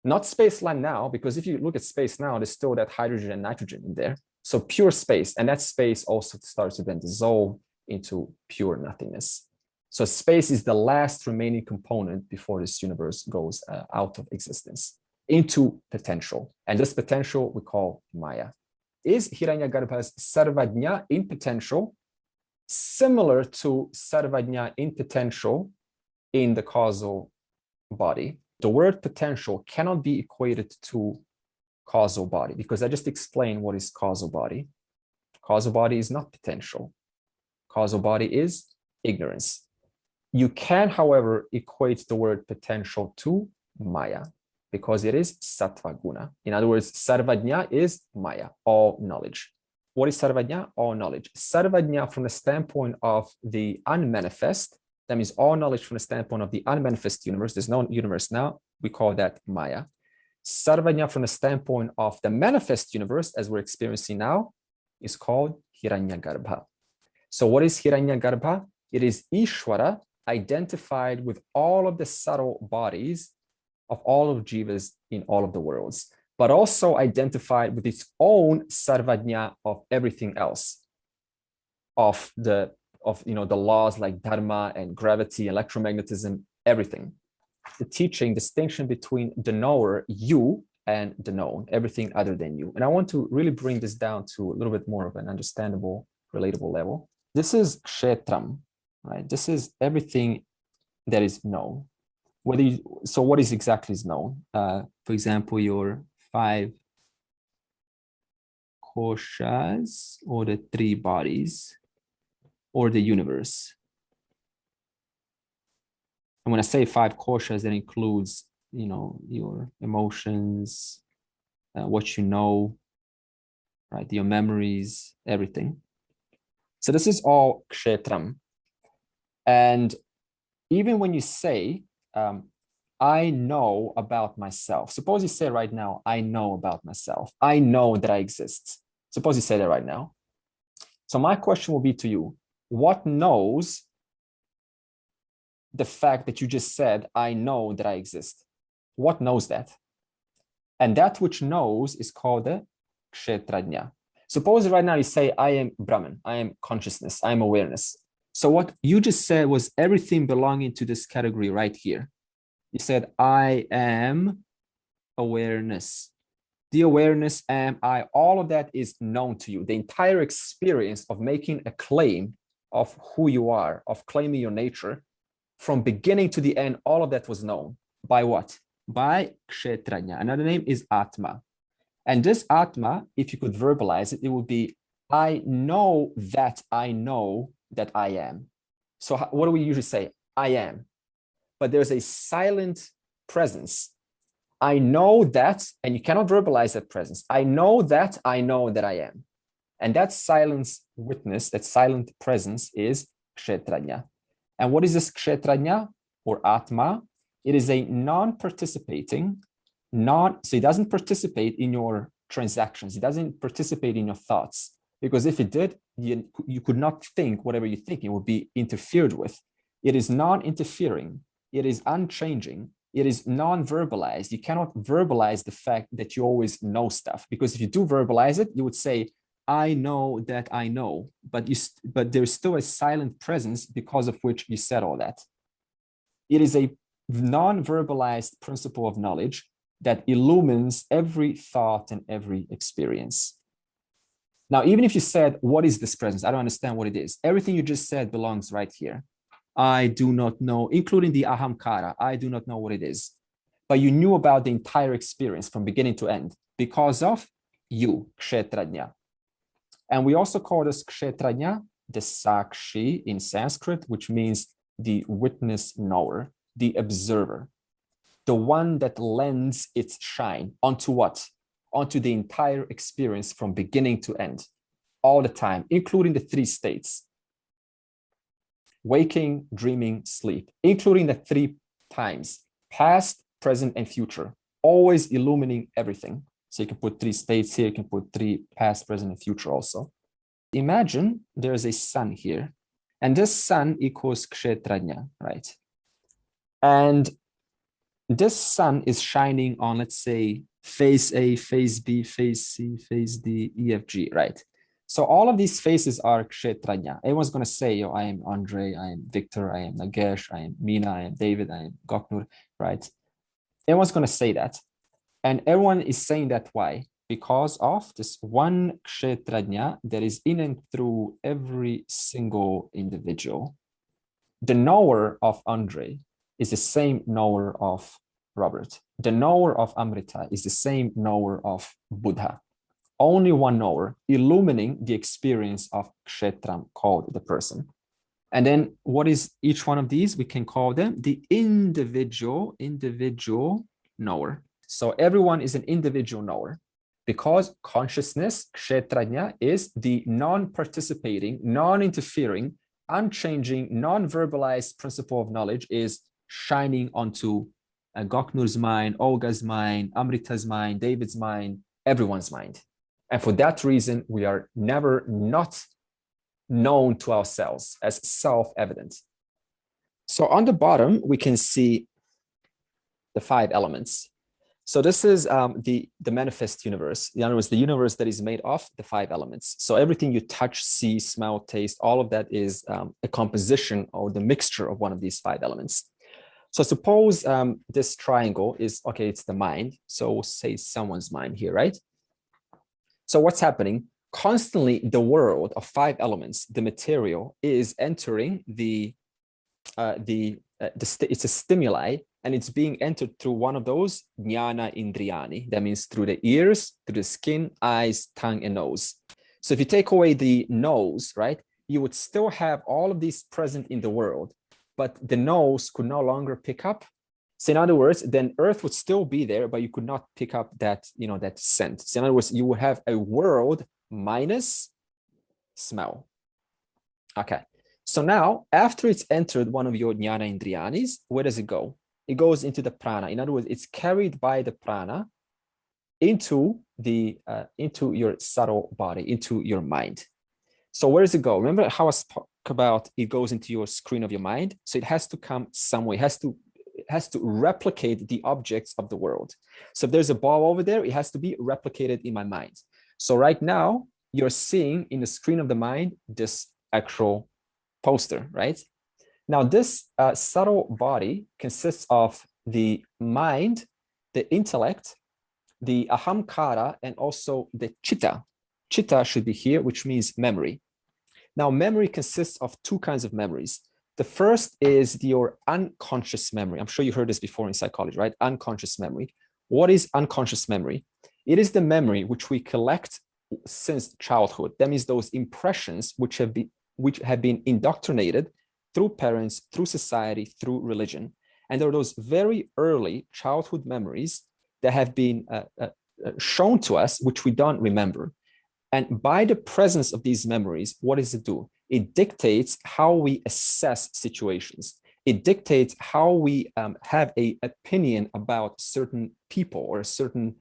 Speaker 1: Not spaceland now, because if you look at space now, there's still that hydrogen and nitrogen in there. So pure space, and that space also starts to then dissolve into pure nothingness. So space is the last remaining component before this universe goes out of existence into potential. And this potential we call Maya. Is Hiranyagarbha's Sarvajna in potential similar to Sarvajna in potential in the causal body? The word potential cannot be equated to causal body, because I just explained what is causal body. Causal body is not potential. Causal body is ignorance. You can, however, equate the word potential to Maya, because it is sattva guna. In other words, sarvajna is Maya, all knowledge. What is sarvajna? All knowledge. Sarvajna from the standpoint of the unmanifest, that means all knowledge from the standpoint of the unmanifest universe. There's no universe now. We call that Maya. Sarvajna from the standpoint of the manifest universe, as we're experiencing now, is called Hiranyagarbha. So what is Hiranyagarbha? It is Ishvara identified with all of the subtle bodies of all of jivas in all of the worlds, but also identified with its own sarvajna of everything else, of the laws like dharma and gravity, electromagnetism, everything. The teaching distinction between the knower, you, and the known, everything other than you. And I want to really bring this down to a little bit more of an understandable, relatable level. This is kshetram, right? This is everything that is known. So what is exactly is known? For example, your 5 koshas, or the 3 bodies, or the universe. And when I say 5 koshas, that includes, your emotions, what you know, right? Your memories, everything. So this is all kshetram. And even when you say, I know about myself. Suppose you say right now, I know about myself. I know that I exist. Suppose you say that right now. So my question will be to you, what knows the fact that you just said, I know that I exist? What knows that? And that which knows is called the kshetrajna. Suppose right now you say, I am Brahman, I am consciousness, I am awareness. So what you just said was everything belonging to this category right here. You said, I am awareness. The awareness, am I, all of that is known to you. The entire experience of making a claim of who you are, of claiming your nature, from beginning to the end, all of that was known. By what? By kshetrajna. Another name is Atma. And this Atma, if you could verbalize it, it would be, I know that I am. So what do we usually say? I am. But there's a silent presence. I know that, and you cannot verbalize that presence. I know that I am. And that silence witness, that silent presence is kshetrajna. And what is this kshetrajna or Atma? It is a non-participating, so it doesn't participate in your transactions. It doesn't participate in your thoughts. Because if it did, you could not think whatever you think. It would be interfered with. It is non-interfering. It is unchanging. It is non-verbalized. You cannot verbalize the fact that you always know stuff. Because if you do verbalize it, you would say, I know that I know. But there's still a silent presence because of which you said all that. It is a non-verbalized principle of knowledge that illumines every thought and every experience. Now, even if you said, what is this presence? I don't understand what it is. Everything you just said belongs right here. I do not know, including the ahamkara. I do not know what it is. But you knew about the entire experience from beginning to end because of you, kshetrajna. And we also call this kshetrajna the sakshi in Sanskrit, which means the witness knower, the observer, the one that lends its shine onto what? Onto the entire experience from beginning to end, all the time, including the 3 states. Waking, dreaming, sleep, including the 3 times, past, present, and future, always illumining everything. So you can put 3 states here, you can put 3 past, present, and future also. Imagine there's a sun here, and this sun equals kshetrajna, right? And this sun is shining on, let's say, phase A, phase B, phase C, phase D, E, F, G, right? So all of these phases are kshetrajna. Everyone's going to say, I am Andre, I am Victor, I am Nagesh, I am Meena, I am David, I am Goknur, right? Everyone's going to say that. And everyone is saying that why? Because of this one kshetrajna that is in and through every single individual. The knower of Andre is the same knower of Robert. The knower of Amrita is the same knower of Buddha. Only one knower, illumining the experience of Kshetram, called the person. And then what is each one of these? We can call them the individual knower. So everyone is an individual knower, because consciousness, Kshetrajna, is the non-participating, non-interfering, unchanging, non-verbalized principle of knowledge, is shining onto Goknur's mind, Olga's mind, Amrita's mind, David's mind, everyone's mind. And for that reason, we are never not known to ourselves as self-evident. So on the bottom, we can see the 5 elements. So this is the manifest universe. In other words, the universe that is made of the 5 elements. So everything you touch, see, smell, taste, all of that is a composition or the mixture of one of these 5 elements. So suppose this triangle is, okay, it's the mind. So we'll say someone's mind here, right? So what's happening? Constantly, the world of 5 elements, the material, is entering it's a stimuli, and it's being entered through one of those jnana indriyani. That means through the ears, through the skin, eyes, tongue, and nose. So if you take away the nose, right, you would still have all of these present in the world, but the nose could no longer pick up. So in other words, then earth would still be there, but you could not pick up that, that scent. So in other words, you would have a world minus smell. Okay. So now, after it's entered one of your jnana indriyanis, where does it go? It goes into the prana. In other words, it's carried by the prana into your subtle body, into your mind. So where does it go? Remember how I spoke about it goes into your screen of your mind? So it has to come somewhere. It has to replicate the objects of the world. So if there's a ball over there, it has to be replicated in my mind. So right now, you're seeing in the screen of the mind this actual poster, right? Now, this subtle body consists of the mind, the intellect, the ahamkara, and also the chitta. Chitta should be here, which means memory. Now, memory consists of 2 kinds of memories. The first is your unconscious memory. I'm sure you heard this before in psychology, right? Unconscious memory. What is unconscious memory? It is the memory which we collect since childhood. That means those impressions which have been indoctrinated through parents, through society, through religion. And there are those very early childhood memories that have been shown to us, which we don't remember. And by the presence of these memories, what does it do? It dictates how we assess situations. It dictates how we have an opinion about certain people or a certain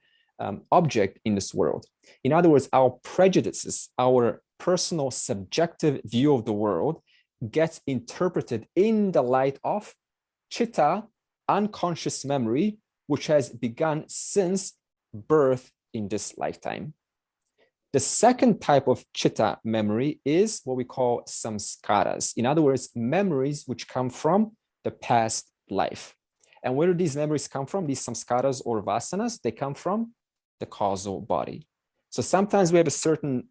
Speaker 1: object in this world. In other words, our prejudices, our personal subjective view of the world gets interpreted in the light of chitta, unconscious memory, which has begun since birth in this lifetime. The second type of chitta memory is what we call samskaras. In other words, memories which come from the past life. And where do these memories come from? These samskaras or vasanas, they come from the causal body. So sometimes we have a certain,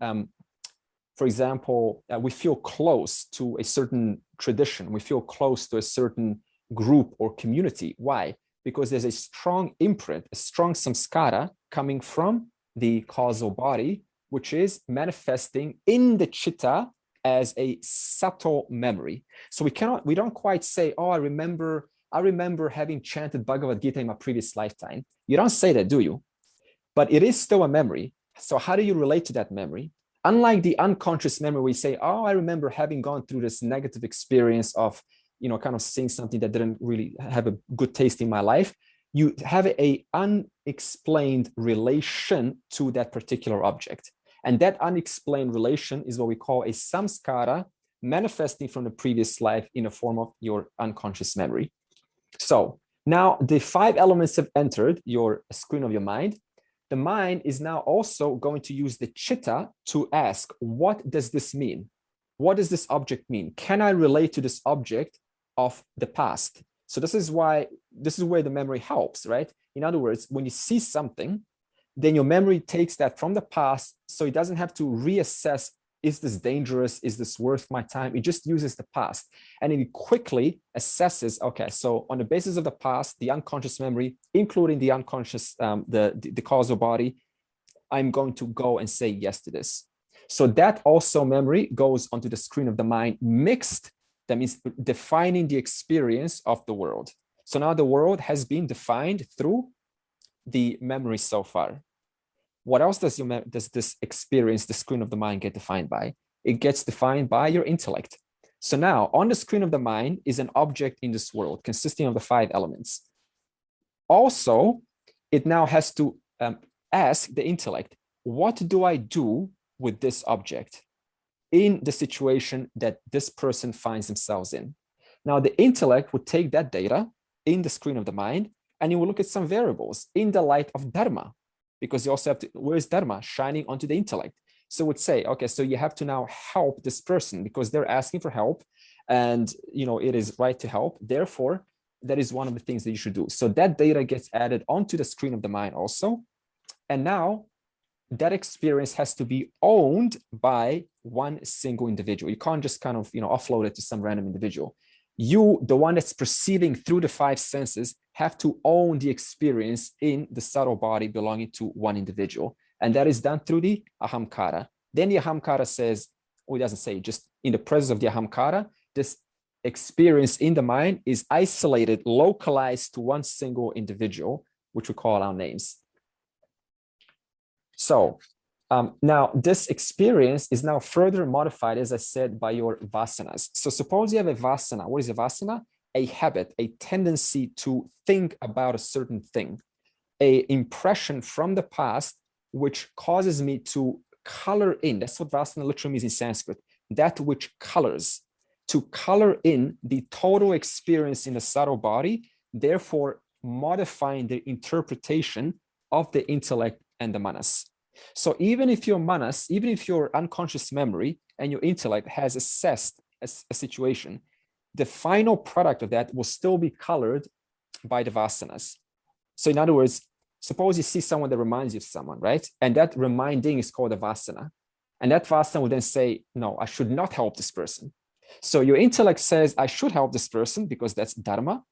Speaker 1: for example, we feel close to a certain tradition. We feel close to a certain group or community. Why? Because there's a strong imprint, a strong samskara coming from the causal body, which is manifesting in the chitta as a subtle memory. So we don't quite say, oh, I remember having chanted Bhagavad Gita in my previous lifetime. You don't say that, do you? But it is still a memory. So how do you relate to that memory? Unlike the unconscious memory, we say, oh, I remember having gone through this negative experience of, kind of seeing something that didn't really have a good taste in my life. You have a unexplained relation to that particular object. And that unexplained relation is what we call a samskara manifesting from the previous life in the form of your unconscious memory. So now the 5 elements have entered your screen of your mind. The mind is now also going to use the chitta to ask, what does this mean? What does this object mean? Can I relate to this object of the past? So this is where the memory helps, right? In other words, when you see something, then your memory takes that from the past, so it doesn't have to reassess Is this dangerous? Is this worth my time? It just uses the past. And it quickly assesses, okay, so on the basis of the past, the unconscious memory, including the unconscious, the causal body, I'm going to go and say yes to this. So that also memory goes onto the screen of the mind mixed. That means defining the experience of the world. So now the world has been defined through the memory so far. What else does this experience, the screen of the mind, get defined by? It gets defined by your intellect. So now on the screen of the mind is an object in this world consisting of the 5 elements. Also, it now has to ask the intellect, what do I do with this object in the situation that this person finds themselves in? Now, the intellect would take that data in the screen of the mind, and you will look at some variables in the light of Dharma, because you also have to, where is Dharma shining onto the intellect? So it would say, okay, so you have to now help this person because they're asking for help, and it is right to help. Therefore, that is one of the things that you should do. So that data gets added onto the screen of the mind also. And now that experience has to be owned by one single individual. You can't just kind of, offload it to some random individual. You, the one that's perceiving through the 5 senses, have to own the experience in the subtle body belonging to one individual. And that is done through the ahamkara. Then the ahamkara says, or it doesn't say, just in the presence of the ahamkara, this experience in the mind is isolated, localized to one single individual, which we call our names. So now this experience is now further modified, as I said, by your vasanas. So suppose you have a vasana. What is a vasana? A habit, a tendency to think about a certain thing, an impression from the past, which causes me to color in. That's what vasana literally means in Sanskrit. That which colors, to color in the total experience in the subtle body, therefore modifying the interpretation of the intellect and the manas. So even if your manas, even if your unconscious memory and your intellect has assessed a situation, the final product of that will still be colored by the vasanas. So in other words, suppose you see someone that reminds you of someone, right? And that reminding is called a vasana. And that vasana will then say, no, I should not help this person. So your intellect says, I should help this person because that's dharma.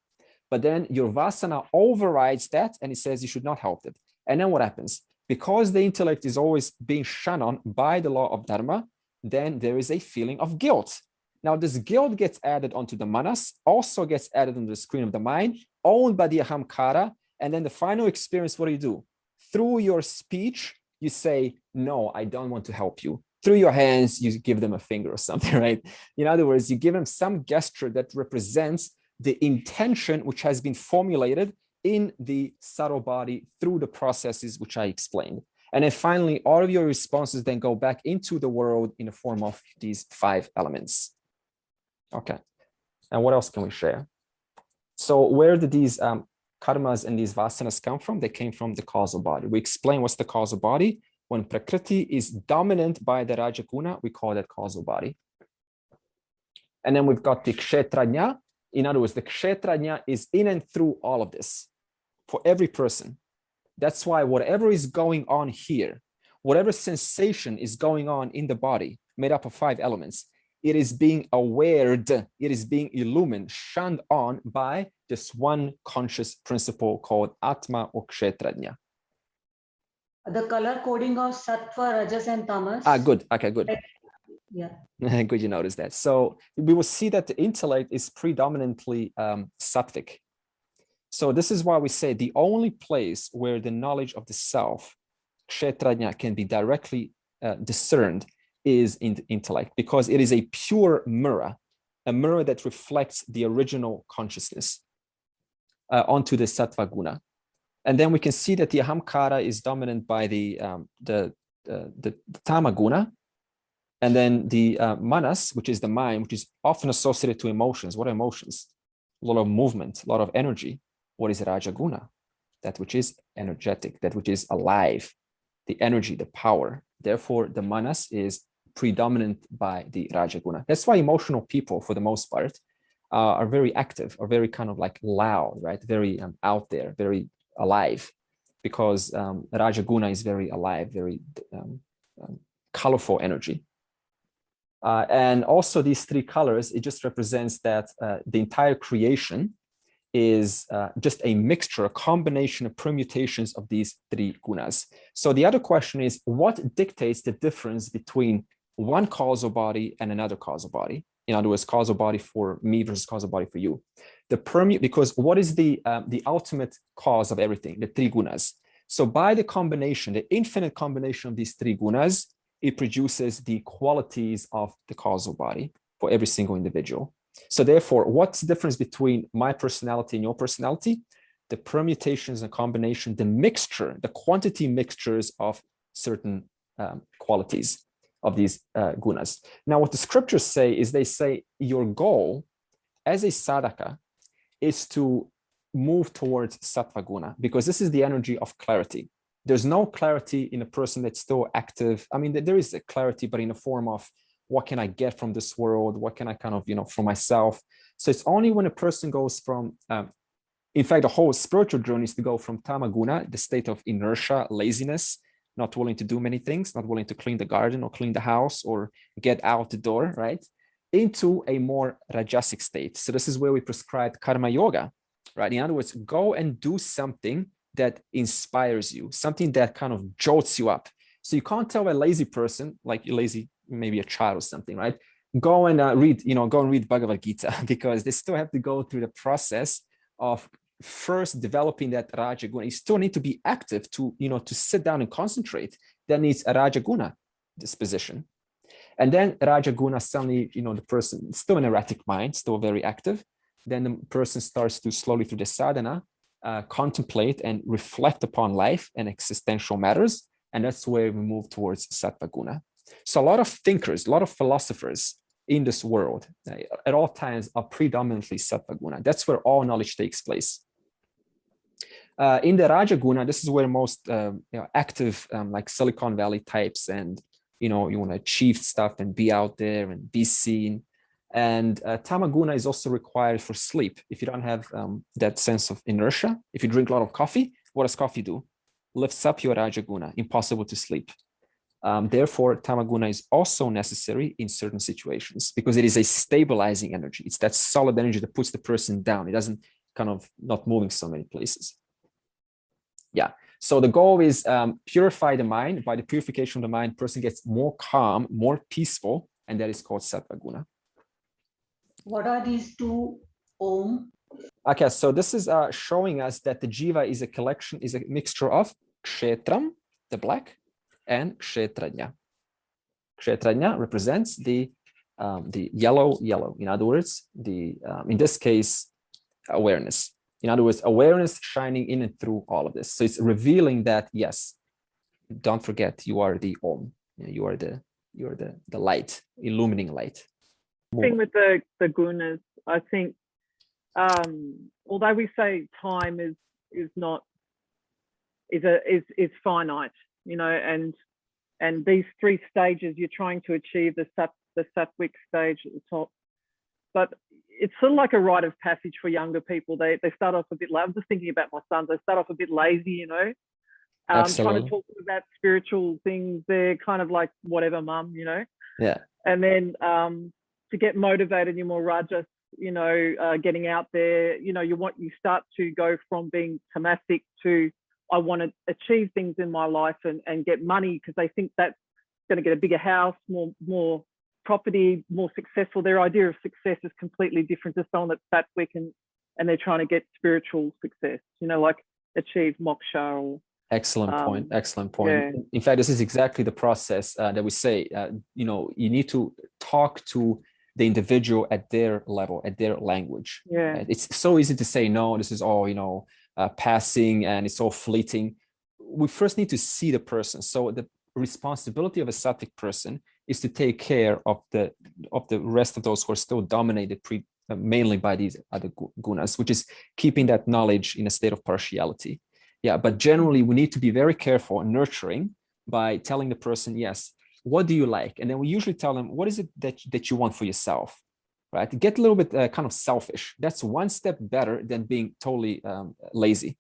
Speaker 1: But then your vasana overrides that and it says you should not help them. And then what happens? Because the intellect is always being shun on by the law of dharma, then there is a feeling of guilt. Now this guilt gets added onto the manas, also gets added on the screen of the mind, owned by the ahamkara. And then the final experience, what do? Through your speech, you say, no, I don't want to help you. Through your hands, you give them a finger or something, right? In other words, you give them some gesture that represents the intention which has been formulated in the subtle body through the processes which I explained. And then finally, all of your responses then go back into the world in the form of these 5 elements. Okay. And what else can we share? So where did these karmas and these vasanas come from? They came from the causal body. We explain what's the causal body. When Prakriti is dominant by the Rajaguna, we call that causal body. And then we've got the Kshetrajna. In other words, the Kshetrajna is in and through all of this for every person. That's why whatever is going on here, whatever sensation is going on in the body, made up of 5 elements, it is being awared, it is being illumined, shunned on by this one conscious principle called Atma or Kshetrajna.
Speaker 8: The color coding of Sattva, Rajas, and Tamas.
Speaker 1: Good. Okay, good.
Speaker 8: Yeah.
Speaker 1: Good, you notice that. So we will see that the intellect is predominantly sattvic. So this is why we say the only place where the knowledge of the self, Kshetrajna, can be directly discerned is in the intellect, because it is a pure mirror, a mirror that reflects the original consciousness onto the sattva guna. And then we can see that the ahamkara is dominant by the tama guna, and then the manas, which is the mind, which is often associated to emotions. What are emotions? A lot of movement, a lot of energy. What is rajaguna? That which is energetic, that which is alive, the energy, the power. Therefore, the manas is predominant by the rajaguna. That's why emotional people, for the most part, are very active, are very kind of like loud, right? Very out there, very alive, because rajaguna is very alive, very colorful energy. And also these three colors, it just represents that the entire creation is just a mixture, a combination of permutations of these three gunas. So the other question is, what dictates the difference between one causal body and another causal body? In other words, causal body for me versus causal body for you. Because what is the ultimate cause of everything? The three gunas. So by the combination, the infinite combination of these three gunas, it produces the qualities of the causal body for every single individual. So therefore, what's the difference between my personality and your personality? The permutations and combination, the mixture, the quantity mixtures of certain qualities of these gunas. Now, what the scriptures say is they say your goal as a sadhaka is to move towards sattva guna, because this is the energy of clarity. There's no clarity in a person that's still active. I mean, there is a clarity, but in the form of what can I get from this world? What can I kind of, from myself? So it's only when a person goes from, in fact, the whole spiritual journey is to go from tamaguna, the state of inertia, laziness, not willing to do many things, not willing to clean the garden or clean the house or get out the door, right? Into a more rajasic state. So this is where we prescribe karma yoga, right? In other words, go and do something that inspires you, something that kind of jolts you up. So you can't tell a lazy person, like you're lazy, maybe a child or something, right? Go and read Bhagavad Gita, because they still have to go through the process of first developing that Raja Guna. You still need to be active to sit down and concentrate. That needs a Raja Guna disposition. And then Raja Guna, suddenly, the person still an erratic mind, still very active. Then the person starts to slowly through the sadhana, contemplate and reflect upon life and existential matters. And that's where we move towards sattva guna. So a lot of thinkers, a lot of philosophers in this world at all times are predominantly sattva guna. That's where all knowledge takes place. In the Raja Guna, this is where most active like Silicon Valley types and you want to achieve stuff and be out there and be seen. And Tamaguna is also required for sleep. If you don't have that sense of inertia, if you drink a lot of coffee, what does coffee do? Lifts up your Raja Guna, impossible to sleep. Therefore, Tamaguna is also necessary in certain situations because it is a stabilizing energy. It's that solid energy that puts the person down. It doesn't kind of not moving so many places. Yeah. So the goal is purify the mind. By the purification of the mind, person gets more calm, more peaceful, and that is called sattva guna.
Speaker 8: What are these two Om?
Speaker 1: Okay, so this is showing us that the jiva is a mixture of kshetram, the black, and kshetrajna. Kshetrajna represents the yellow. In other words, in this case, awareness. In other words, awareness shining in and through all of this. So it's revealing that, yes, don't forget, you are the Om. You are the light, illuminating light.
Speaker 3: Thing with the gunas, I think, although we say time is finite, and these three stages you're trying to achieve the sattvic stage at the top, but it's sort of like a rite of passage for younger people. They start off a bit. I'm just thinking about my sons. They start off a bit lazy, trying to talk about spiritual things. They're kind of like whatever, mum,
Speaker 1: Yeah.
Speaker 3: And then to get motivated, you're more rajas, getting out there. You start to go from being tamasic to I want to achieve things in my life and get money because they think that's going to get a bigger house, more property, more successful. Their idea of success is completely different to someone that's sattvic and they're trying to get spiritual success, like achieve moksha or
Speaker 1: Excellent point.
Speaker 3: Yeah.
Speaker 1: In fact, this is exactly the process that we say, you need to talk to the individual at their level, at their language.
Speaker 3: Yeah.
Speaker 1: It's so easy to say, no, this is all, passing and it's all fleeting. We first need to see the person. So the responsibility of a sattvic person is to take care of the rest of those who are still dominated mainly by these other gunas, which is keeping that knowledge in a state of partiality. Yeah, but generally we need to be very careful and nurturing by telling the person, yes, what do you like? And then we usually tell them, what is it that you want for yourself, right? Get a little bit kind of selfish. That's one step better than being totally lazy.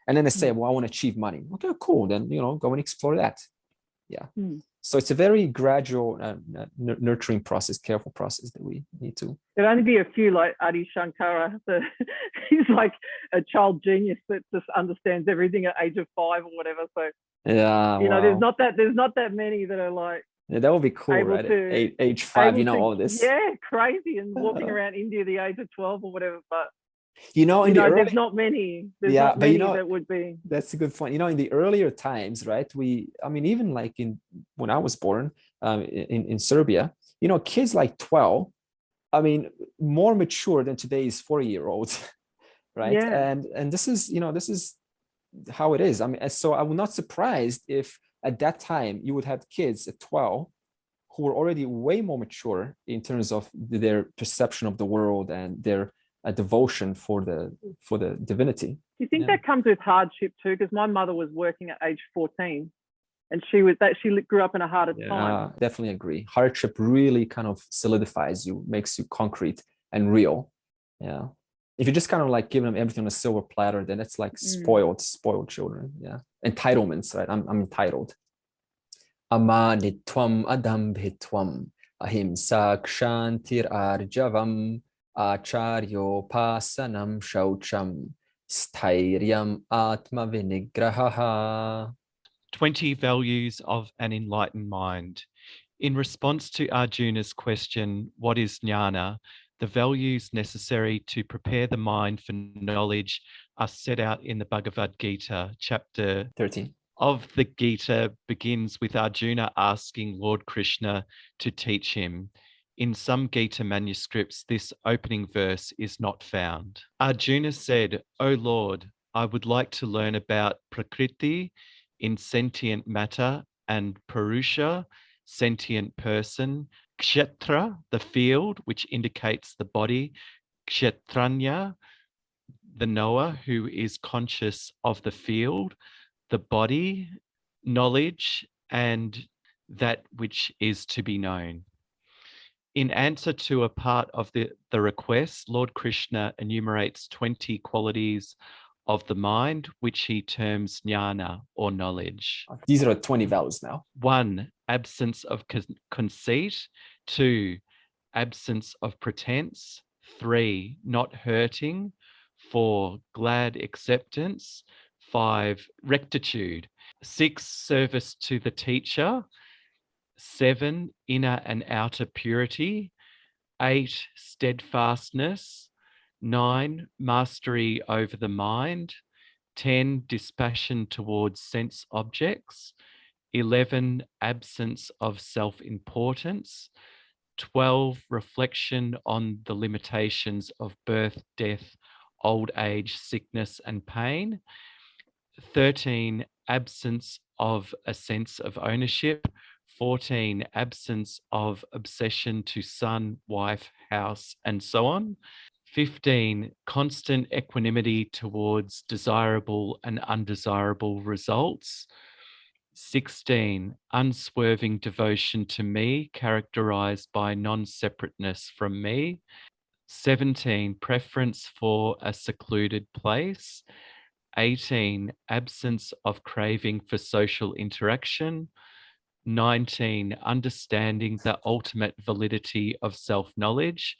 Speaker 1: And then they say, well, I want to achieve money. Okay, cool. Then, go and explore that. Yeah. So it's a very gradual, nurturing process, careful process that we need to.
Speaker 3: There'd only be a few like Adi Shankara. He's like a child genius that just understands everything at age of 5 or whatever. So
Speaker 1: yeah,
Speaker 3: you know, there's not that many that are like.
Speaker 1: Yeah, that would be cool, right? At age 5, you know, all this.
Speaker 3: Yeah, crazy, and walking around India at the age of 12 or whatever. But
Speaker 1: there's
Speaker 3: not many. There's not many that would be.
Speaker 1: That's a good point. In the earlier times, right? Even like when I was born in Serbia, kids like 12, more mature than today's 40-year-olds, right?
Speaker 3: Yeah.
Speaker 1: And this is how it is. So I'm not surprised if at that time you would have kids at 12 who were already way more mature in terms of their perception of the world and their devotion for the divinity.
Speaker 3: Do you think that comes with hardship too? Because my mother was working at age 14, and she grew up in a harder time.
Speaker 1: Definitely agree. Hardship really kind of solidifies you, makes you concrete and real. Yeah. If you're just kind of like giving them everything on a silver platter, then it's like spoiled children. Yeah. Entitlements, right? I'm entitled. Amanitwam adambhitwam ahimsa kshantir arjavam acharyo pasanam shaucham stairyam atma vinigraha.
Speaker 9: 20 values of an enlightened mind. In response to Arjuna's question, what is jnana? The values necessary to prepare the mind for knowledge are set out in the Bhagavad Gita, chapter
Speaker 1: 13.
Speaker 9: Of the Gita begins with Arjuna asking Lord Krishna to teach him. In some Gita manuscripts, this opening verse is not found. Arjuna said, "O Lord, I would like to learn about Prakriti in sentient matter and Purusha, sentient person, Kshetra, the field, which indicates the body, Kshetranya, the knower who is conscious of the field, the body, knowledge, and that which is to be known." In answer to a part of the request, Lord Krishna enumerates 20 qualities of the mind, which he terms jnana, or knowledge.
Speaker 1: These are 20 values now.
Speaker 9: 1, absence of conceit. 2, absence of pretense. 3, not hurting. 4, glad acceptance. 5, rectitude. 6, service to the teacher. 7, inner and outer purity. 8, steadfastness. 9, mastery over the mind. 10, dispassion towards sense objects. 11, absence of self-importance. 12, reflection on the limitations of birth, death, old age, sickness, and pain. 13, absence of a sense of ownership. 14, absence of obsession to son, wife, house, and so on. 15, constant equanimity towards desirable and undesirable results. 16, unswerving devotion to me, characterized by non-separateness from me. 17, preference for a secluded place. 18, absence of craving for social interaction. 19, understanding the ultimate validity of self-knowledge.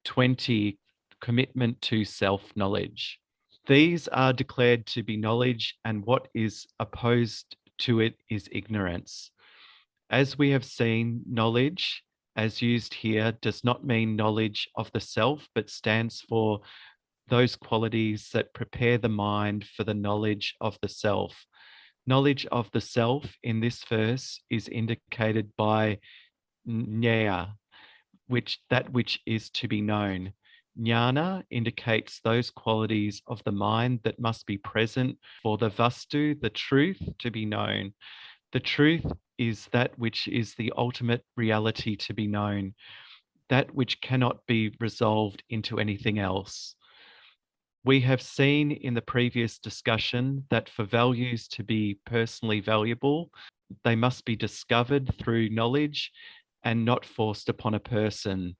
Speaker 9: 20, commitment to self-knowledge. These are declared to be knowledge, and what is opposed to it is ignorance. As we have seen, knowledge, as used here, does not mean knowledge of the self, but stands for those qualities that prepare the mind for the knowledge of the self. Knowledge of the self in this verse is indicated by jnana, which is to be known. Jnana indicates those qualities of the mind that must be present for the vastu, the truth, to be known. The truth is that which is the ultimate reality to be known, that which cannot be resolved into anything else. We have seen in the previous discussion that for values to be personally valuable, they must be discovered through knowledge and not forced upon a person.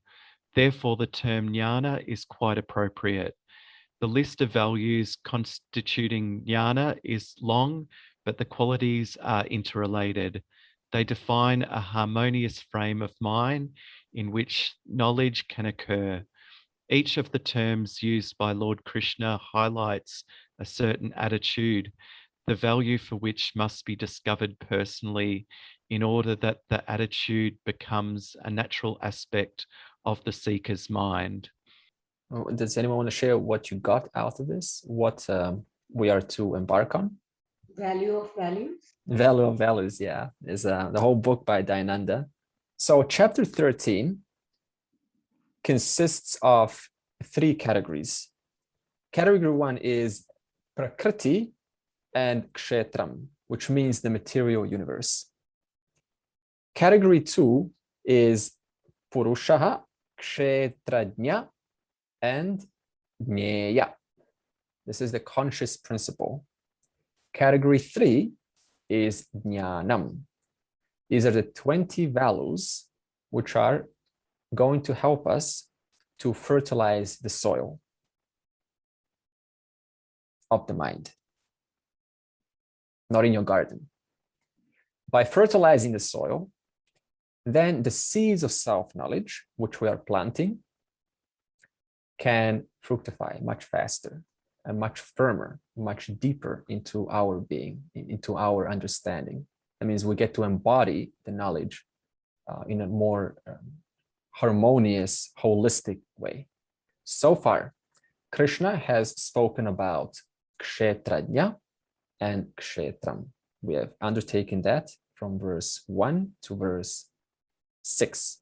Speaker 9: Therefore, the term jnana is quite appropriate. The list of values constituting jnana is long, but the qualities are interrelated. They define a harmonious frame of mind in which knowledge can occur. Each of the terms used by Lord Krishna highlights a certain attitude, the value for which must be discovered personally in order that the attitude becomes a natural aspect of the seeker's mind.
Speaker 1: Does anyone want to share what you got out of this? What we are to embark on?
Speaker 8: Value of values.
Speaker 1: Value of values, yeah, is the whole book by Dayananda. So chapter 13 consists of 3 categories. Category 1 is prakriti and kshetram, which means the material universe. Category 2 is purushaha, kshetrajna, and jnaya. This is the conscious principle. Category 3 is jnanam. These are the 20 values which are going to help us to fertilize the soil of the mind, not in your garden. By fertilizing the soil, then the seeds of self-knowledge, which we are planting, can fructify much faster and much firmer, much deeper into our being, into our understanding. That means we get to embody the knowledge in a more harmonious, holistic way. So far, Krishna has spoken about kshetrajna and kshetram. We have undertaken that from verse 1 to verse 6.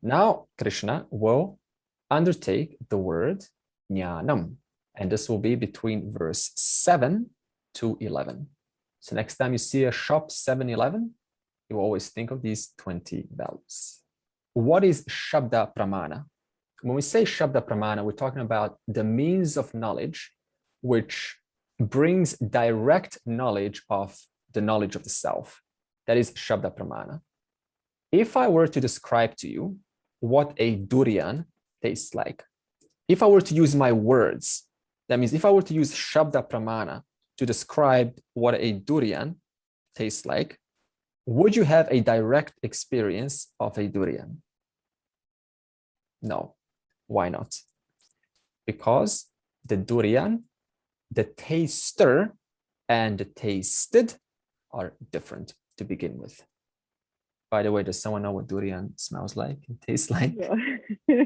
Speaker 1: Now, Krishna will undertake the word jnanam, and this will be between verse 7 to 11. So next time you see a shop 7-Eleven, you always think of these 20 values. What is Shabda Pramana? When we say Shabda Pramana, we're talking about the means of knowledge which brings direct knowledge of the knowledge of the self. That is Shabda Pramana. If I were to describe to you what a durian tastes like, if I were to use my words, that means if I were to use Shabda Pramana to describe what a durian tastes like, would you have a direct experience of a durian? No. Why not? Because the durian, the taster and the tasted are different to begin with. By the way, does someone know what durian smells like and tastes like?
Speaker 3: Yeah.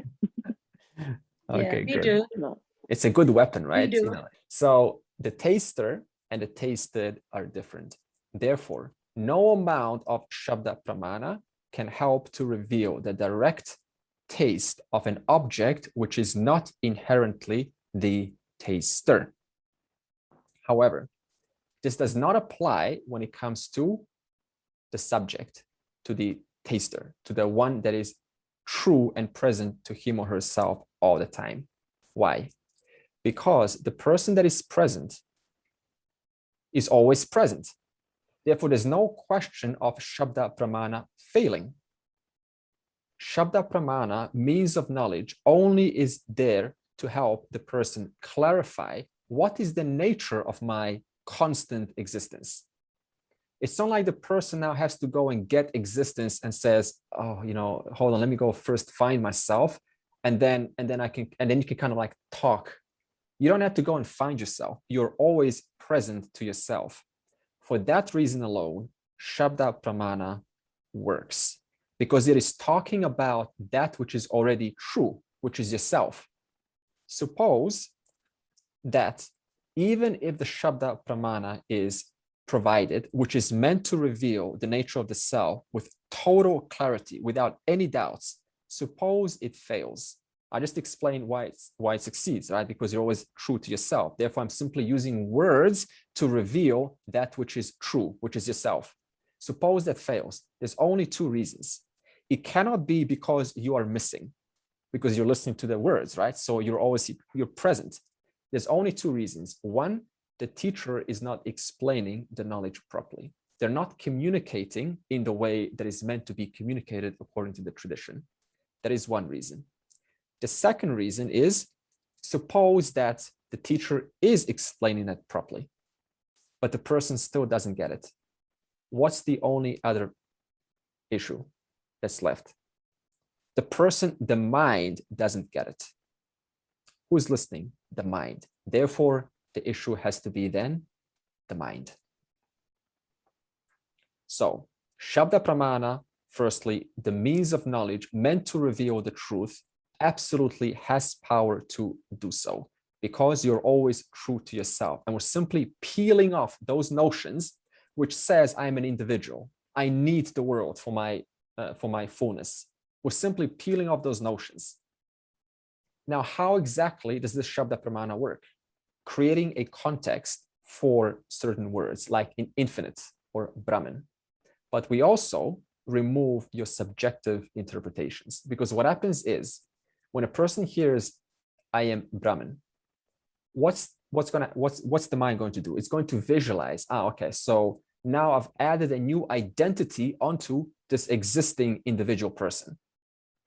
Speaker 1: Okay,
Speaker 7: yeah,
Speaker 1: good.
Speaker 7: do.
Speaker 1: It's a good weapon, right?
Speaker 7: do.
Speaker 1: You know, so the taster and the tasted are different. Therefore, no amount of Shabda Pramana can help to reveal the direct taste of an object which is not inherently the taster. However, this does not apply when it comes to the subject, to the taster, to the one that is true and present to him or herself all the time. Why? Because the person that is present is always present. Therefore, there's no question of Shabda Pramana failing. Shabda Pramana, means of knowledge, only is there to help the person clarify what is the nature of my constant existence. It's not like the person now has to go and get existence and says, oh, you know, hold on, let me go first find myself, and then you can kind of like talk. You don't have to go and find yourself. You're always present to yourself. For that reason alone, Shabda Pramana works, because it is talking about that which is already true, which is yourself. Suppose that even if the Shabda Pramana is provided, which is meant to reveal the nature of the self with total clarity, without any doubts, suppose it fails. I just explained why it succeeds, right? Because you're always true to yourself. Therefore, I'm simply using words to reveal that which is true, which is yourself. Suppose that fails. There's only 2 reasons. It cannot be because you are missing, because you're listening to the words, right? So you're present. There's only 2 reasons. One, the teacher is not explaining the knowledge properly. They're not communicating in the way that is meant to be communicated according to the tradition. That is one reason. The second reason is, suppose that the teacher is explaining it properly, but the person still doesn't get it. What's the only other issue that's left. The person, the mind, doesn't get it. Who's listening? The mind. Therefore, the issue has to be then the mind. So, Shabda Pramana, firstly, the means of knowledge meant to reveal the truth, absolutely has power to do so, because you're always true to yourself. And we're simply peeling off those notions which says I'm an individual. I need the world for my fullness. We're simply peeling off those notions. Now, how exactly does this Shabda Pramana work? Creating a context for certain words, like in infinite or Brahman. But we also remove your subjective interpretations, because what happens is when a person hears I am Brahman, what's the mind going to do? It's going to visualize, okay, so now I've added a new identity onto this existing individual person,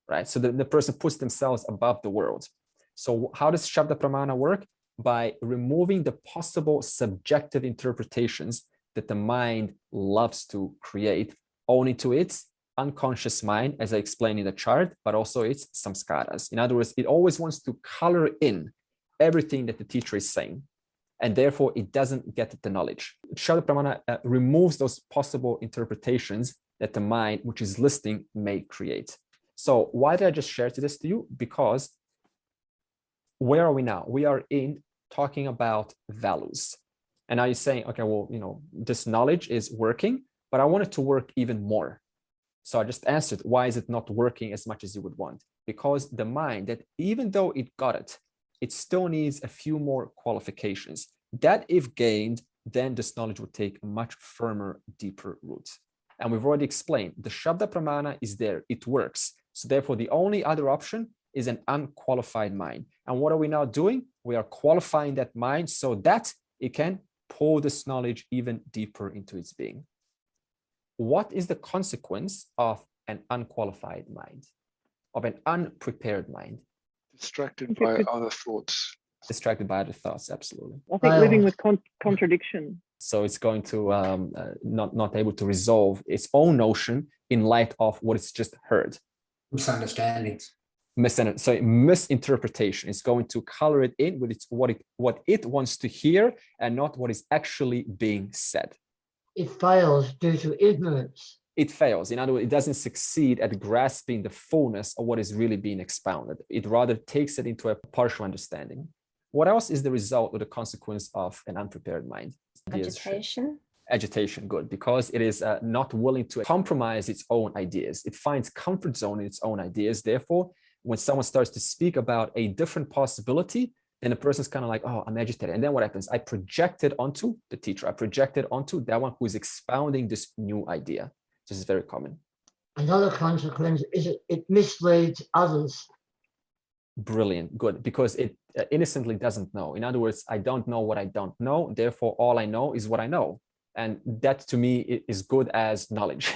Speaker 1: right? So the person puts themselves above the world. So how does Shabda Pramana work? By removing the possible subjective interpretations that the mind loves to create only to its unconscious mind, as I explained in the chart, but also its samskaras. In other words, it always wants to color in everything that the teacher is saying, and therefore it doesn't get the knowledge. Shabda Pramana removes those possible interpretations that the mind, which is listening, may create. So why did I just share this to you? Because where are we now? We are in talking about values. And now you're saying, okay, well, this knowledge is working, but I want it to work even more. So I just answered, why is it not working as much as you would want? Because the mind, that even though it got it, it still needs a few more qualifications. That if gained, then this knowledge would take a much firmer, deeper root. And we've already explained, the Shabda Pramana is there, it works. So therefore, the only other option is an unqualified mind. And what are we now doing? We are qualifying that mind so that it can pull this knowledge even deeper into its being. What is the consequence of an unqualified mind, of an unprepared mind?
Speaker 10: Distracted by other thoughts.
Speaker 1: Distracted by other thoughts, absolutely.
Speaker 3: I think living with contradiction.
Speaker 1: So it's going to not able to resolve its own notion in light of what it's just heard.
Speaker 11: Misunderstandings.
Speaker 1: So misinterpretation is going to color it in with what it wants to hear and not what is actually being said.
Speaker 4: It fails due to ignorance.
Speaker 1: It fails. In other words, it doesn't succeed at grasping the fullness of what is really being expounded. It rather takes it into a partial understanding. What else is the result or the consequence of an unprepared mind?
Speaker 12: Agitation.
Speaker 1: Agitation, good, because it is not willing to compromise its own ideas. It finds comfort zone in its own ideas. Therefore, when someone starts to speak about a different possibility, then the person's kind of like, oh, I'm agitated. And then what happens? I project it onto the teacher. I project it onto that one who is expounding this new idea. This is very common.
Speaker 4: Another consequence is it misleads others.
Speaker 1: Brilliant, good, because it innocently doesn't know. In other words, I don't know what I don't know. Therefore, all I know is what I know. And that to me is good as knowledge.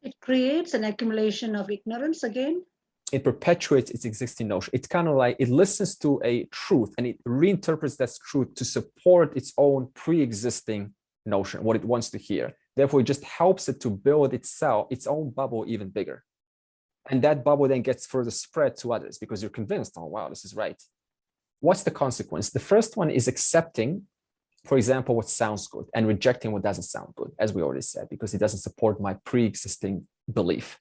Speaker 7: It creates an accumulation of ignorance again.
Speaker 1: It perpetuates its existing notion. It's kind of like it listens to a truth and it reinterprets that truth to support its own pre-existing notion, what it wants to hear. Therefore, it just helps it to build itself, its own bubble even bigger. And that bubble then gets further spread to others because you're convinced, oh, wow, this is right. What's the consequence? The first one is accepting, for example, what sounds good and rejecting what doesn't sound good, as we already said, because it doesn't support my pre-existing belief.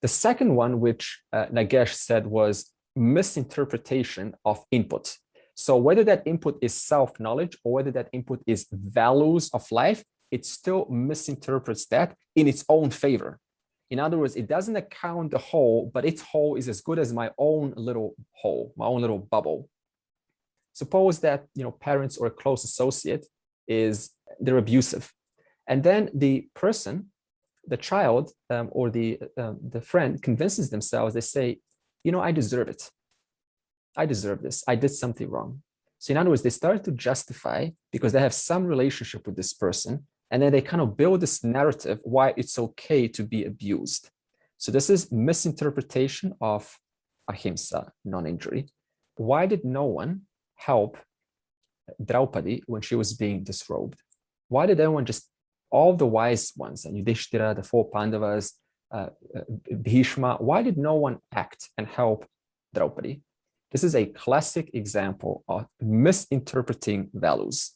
Speaker 1: The second one, which Nagesh said, was misinterpretation of input. So whether that input is self-knowledge or whether that input is values of life, it still misinterprets that in its own favor. In other words, it doesn't account the whole, but its whole is as good as my own little whole, my own little bubble. Suppose that parents or a close associate they're abusive, and then the person, the child or the friend convinces themselves. They say, I deserve it. I deserve this. I did something wrong. So in other words, they start to justify because they have some relationship with this person. And then they kind of build this narrative why it's okay to be abused. So this is misinterpretation of ahimsa, non-injury. Why did no one help Draupadi when she was being disrobed? Why did everyone all the wise ones, and Yudhishthira, the 4 Pandavas, Bhishma, why did no one act and help Draupadi? This is a classic example of misinterpreting values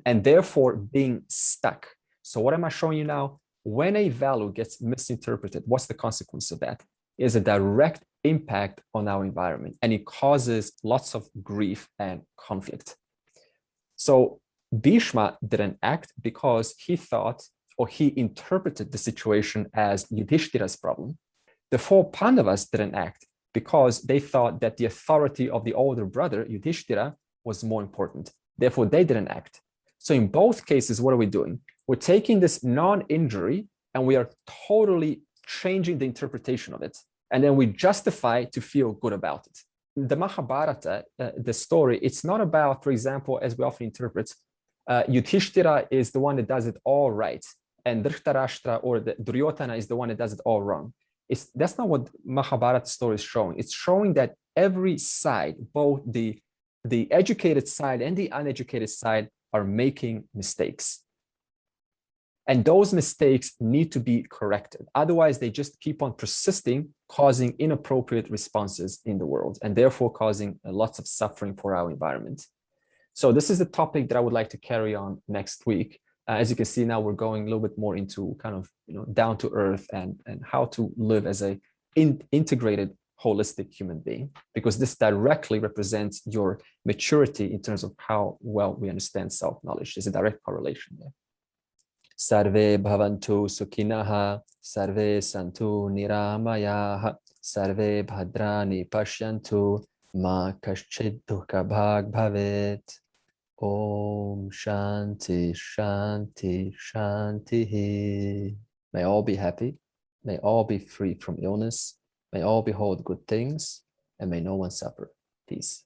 Speaker 1: and therefore being stuck. So what am I showing you now? When a value gets misinterpreted, what's the consequence of that? It is a direct impact on our environment, and it causes lots of grief and conflict. So Bhishma didn't act because he thought, or he interpreted the situation as Yudhishthira's problem. The four Pandavas didn't act because they thought that the authority of the older brother, Yudhishthira, was more important. Therefore, they didn't act. So in both cases, what are we doing? We're taking this non-injury and we are totally changing the interpretation of it. And then we justify to feel good about it. The Mahabharata, the story, it's not about, for example, as we often interpret, Yudhishthira is the one that does it all right, and Dhritarashtra or the Duryodhana is the one that does it all wrong. That's not what Mahabharata story is showing. It's showing that every side, both the educated side and the uneducated side, are making mistakes. And those mistakes need to be corrected. Otherwise, they just keep on persisting, causing inappropriate responses in the world, and therefore causing lots of suffering for our environment. So this is the topic that I would like to carry on next week. As you can see now, we're going a little bit more into kind of down to earth and how to live as a integrated, holistic human being, because this directly represents your maturity in terms of how well we understand self-knowledge. There's a direct correlation there. Sarve bhavantu sukhinaha, sarve santu niramayaha, sarve bhadrani pashyantu, ma kaschid dukha bhag bhavet. Om Shanti Shanti Shanti. May all be happy, may all be free from illness, may all behold good things, and may no one suffer. Peace.